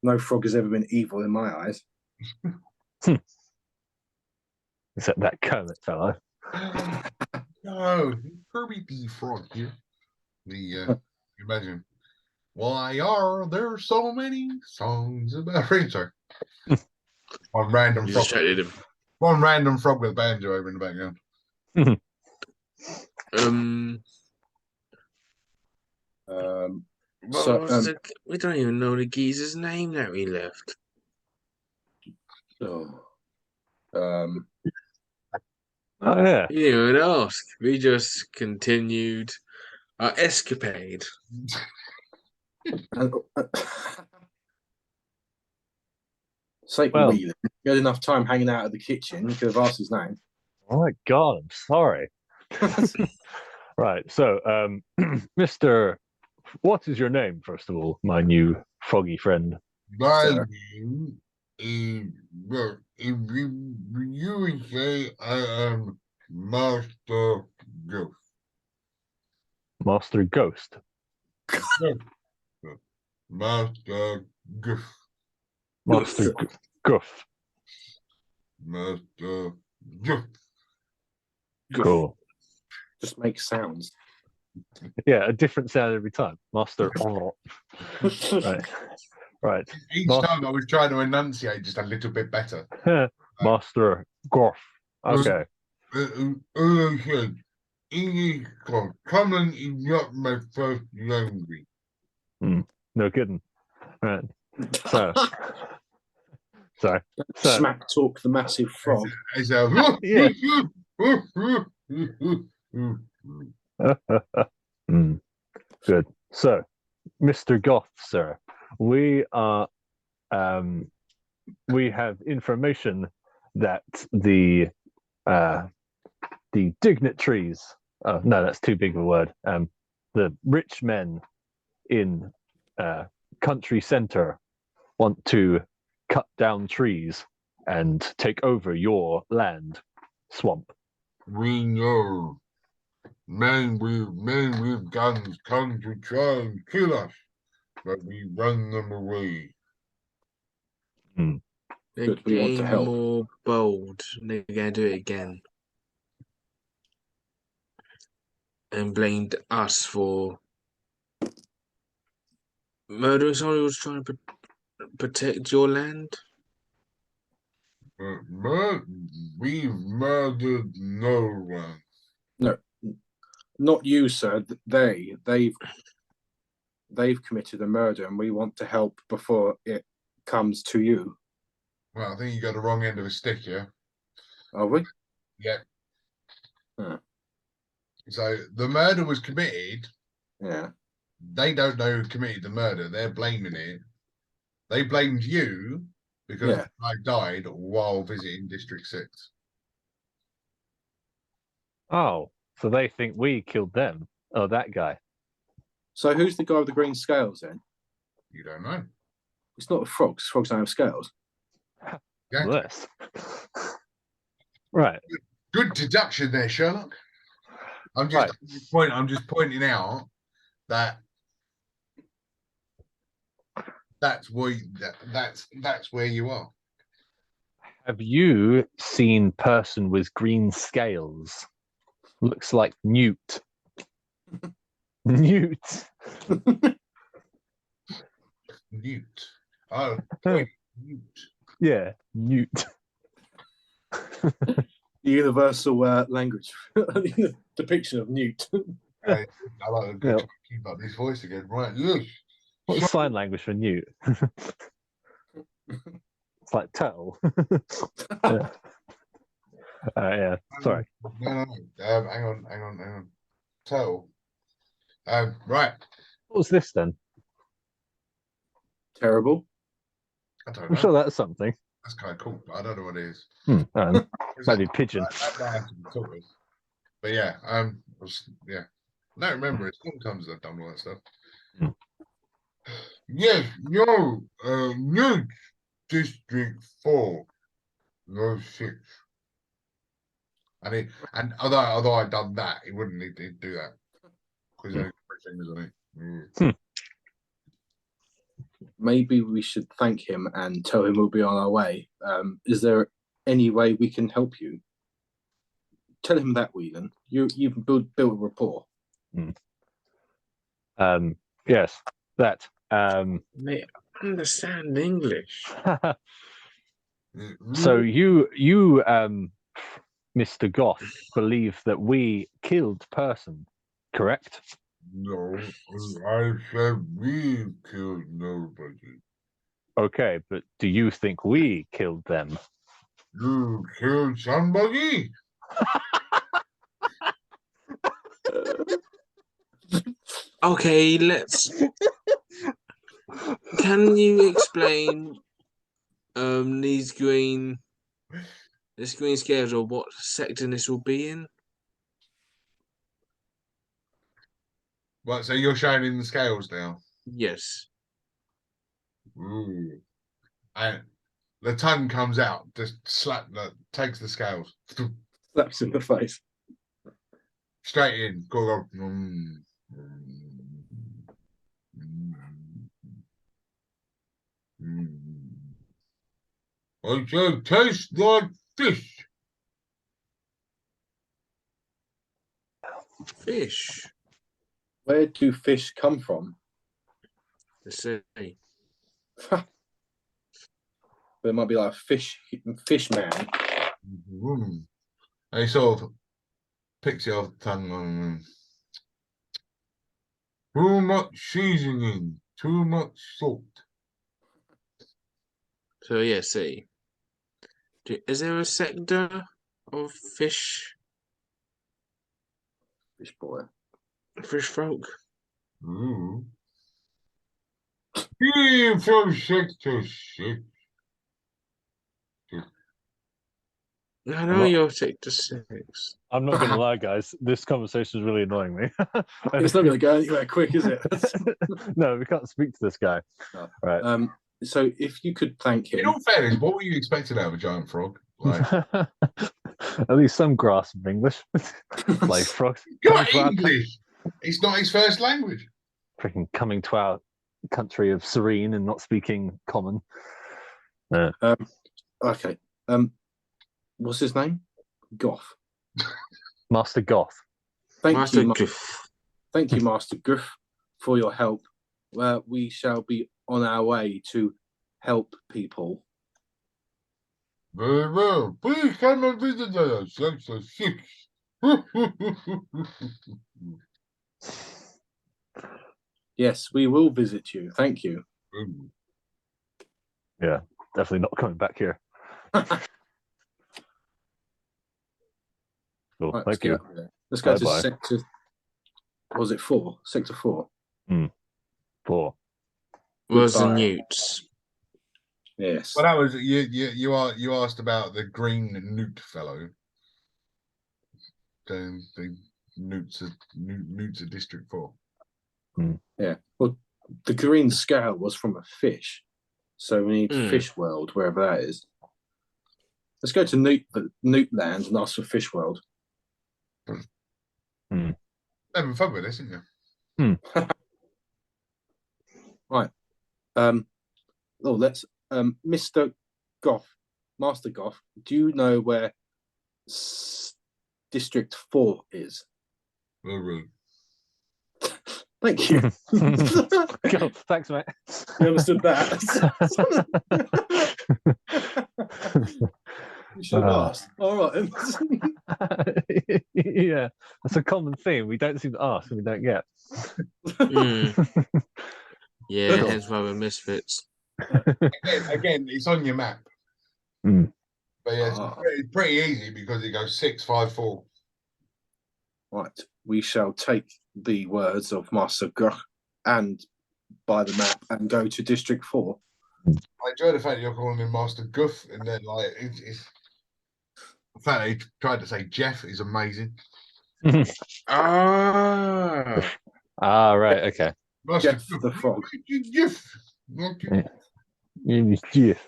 No frog has ever been evil in my eyes. Except that Kermit fellow. No, Kirby the frog here. Imagine. Why are there so many songs about sorry. One random frog. One random frog with a banjo over in the background. We don't even know the geezer's name that we left. Oh yeah. You didn't even ask. We just continued our escapade. You had enough time hanging out at the kitchen. You could have asked his name. Oh my God, I'm sorry. Right, so Mr. what is your name, first of all, my new foggy friend? My Sir. name is, well, if you would say I am Master Ghost. Master Ghost. Master Ghost. Master Goof. Master Ghost. Cool. Just make sounds. Yeah, a different sound every time. Master. Right. Right. Each Master- time I was trying to enunciate just a little bit better. Master Gorf. Okay. I said, English common is not my first language. No kidding. Right. So. Sorry. So, Smack talk the massive frog. It's a Yeah. Good. So, Mr. Goth, sir, we are we have information that the dignitaries, oh no, that's too big of a word. The rich men in country center want to cut down trees and take over your land, swamp. We know men with guns come to try and kill us, but we run them away. They're Good, we want to getting help. more bold. They're going to do it again. And blamed us for murdering someone who was trying to protect your land. We've murdered no one. No, not you, sir. They've committed a murder, and we want to help before it comes to you. Well, I think you got the wrong end of a stick here. Are we? Yeah. Huh. So the murder was committed. Yeah. They don't know who committed the murder. They're blaming it. They blamed you because I died while visiting District 6. Oh, so they think we killed them. Oh, that guy. So who's the guy with the green scales then? You don't know. It's not the frogs. Frogs don't have scales. Exactly. Bless. Right. Good deduction there, Sherlock. I'm just pointing out that that's where you are. Have you seen person with green scales? Looks like Newt. Newt. Newt. Oh, Newt. Yeah, Newt. The universal language depiction of Newt. I like to keep up this voice again. Right, yes. What's sign language for Newt? It's like turtle. Yeah. Yeah. Sorry. No. Hang on. Turtle. Right. What was this then? Terrible. I don't I'm know. sure that's something. That's kind of cool, but I don't know what it is. Maybe pigeon. That has to be tortoise. But yeah, I don't remember it. Sometimes I've done all that stuff. Yes, no, Newt, District 4, no 6. And although I'd done that, he wouldn't need to do that because there's 3 fingers on it. Maybe we should thank him and tell him we'll be on our way. Is there any way we can help you? Tell him that, Whelan. You've built a rapport. Yes, that. They understand English. So you, Mr. Goth, believe that we killed person, correct? No, I said we killed nobody. Okay, but do you think we killed them? You killed somebody? Okay, Can you explain this green scales or what sector this will be in? Right, so you're showing in the scales now. Yes. Ooh. And the tongue comes out, just takes the scales. Slaps in the face. Straight in. Go. I shall taste like fish. Fish. Where do fish come from? The sea. There might be like a fish man. And he sort of picks it off the tongue. Too much seasoning, too much salt. So yeah, sea. Is there a sector of fish Fish boy. folk? Ooh. Here from sector 6. I know you're sector 6. I'm not gonna lie, guys. This conversation is really annoying me. It's not going to go anywhere quick, is it? No, we can't speak to this guy. No. Right. So if you could thank him. In all fairness, what were you expecting out of a giant frog? Like, At least some grasp of English. Like frogs. got English. It's not his first language. Freaking coming to our country of serene and not speaking common. Okay. What's his name? Goff. Master Goth. Thank you, Master Goof, for your help. We shall be on our way to help people. Very well. Please come and visit us. Sector 6. Yes, we will visit you. Thank you. Yeah, definitely not coming back here. Cool. Right, Thank you. Let's go Bye-bye. to sector. Was it 4? Sector 4. 4. Was the Goodbye. newts. Yes. Well, that was you asked about the green newt fellow. The newts are District 4. Yeah. Well, the green scale was from a fish, so we need Fish World, wherever that is. Let's go to Newt Land and ask for Fish World. Having fun with this, isn't you? Right. Let's Mr. Goff, Master Goff, do you know where District 4 is? Thank you. Cool. Thanks, mate. You understood that. You should have asked. All right. Yeah, that's a common theme. We don't seem to ask and we don't get. Yeah, hence why we're misfits. Again, it's on your map. But yeah, it's pretty easy because it goes 6, 5, 4. Right. We shall take the words of Master Goff and buy the map and go to District 4. I enjoy the fact that you're calling him Master Goof, and then like it's the fact that he tried to say Jeff is amazing. Ah, right, okay. Master Jeff Goof. the Frog. Jeff. If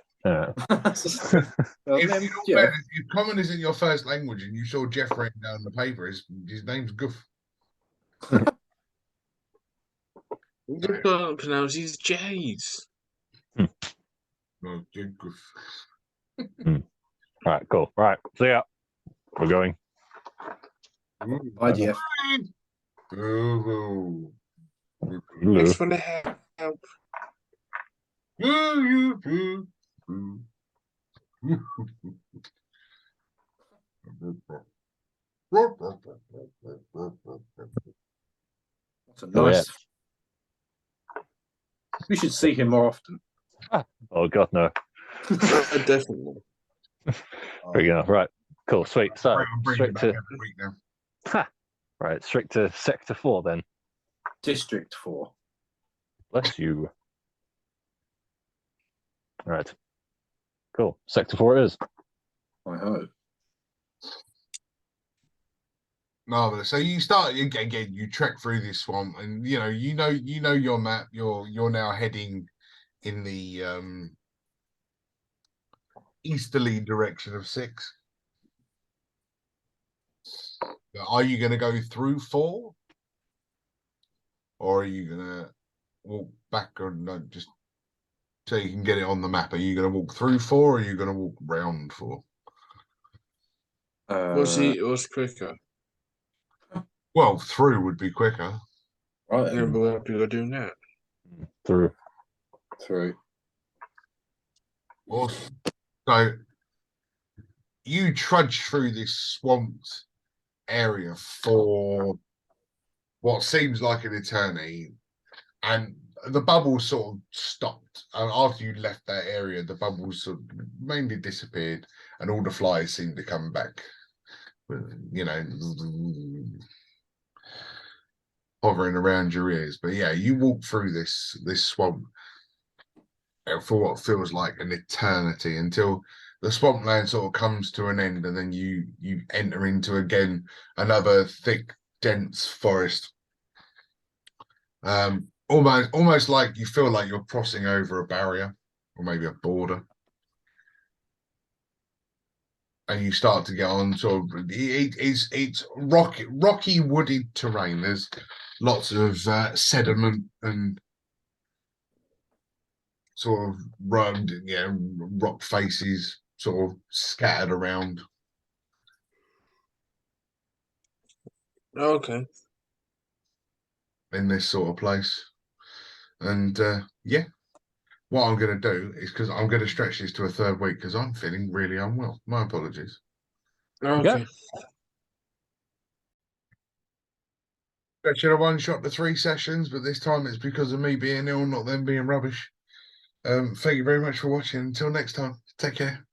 common isn't your first language and you saw Jeff written down on the paper, his name's Goof. you can't pronounce these J's. No, Goof. Right, cool. Right, see ya. We're going. Bye, Jeff. Hello. Thanks for the help. That's a nice. We should see him more often. Oh god, no. Definitely. There you go. Right, cool, sweet. So I'm bringing straight it back to every week now. right, straight to Sector 4 then. District 4. Bless you. Right. Cool. Sector 4 it is. I hope. marvelous. So you start again. You trek through this swamp, and you know your map. You're now heading in the easterly direction of 6. Are you going to go through 4, or are you going to walk back, or no, just so you can get it on the map? Are you going to walk through 4, or are you going to walk round 4? What's quicker? Well, through would be quicker. Right. Yeah, but what do I do now? Through. Awesome. So you trudge through this swamped area for what seems like an eternity, and the bubbles sort of stopped. And after you left that area, the bubbles sort of mainly disappeared, and all the flies seemed to come back. Hovering around your ears. But yeah, you walk through this swamp for what feels like an eternity, until the swampland sort of comes to an end, and then you enter into again another thick, dense forest. Almost like you feel like you're crossing over a barrier or maybe a border. And you start to get on sort of it's rocky wooded terrain. There's lots of sediment and sort of rock faces sort of scattered around. Okay. In this sort of place. And yeah, what I'm going to do is, because I'm going to stretch this to a 3rd week because I'm feeling really unwell. My apologies. Okay. Stretching a 1 shot to 3 sessions, but this time it's because of me being ill, not them being rubbish. Thank you very much for watching. Until next time, take care.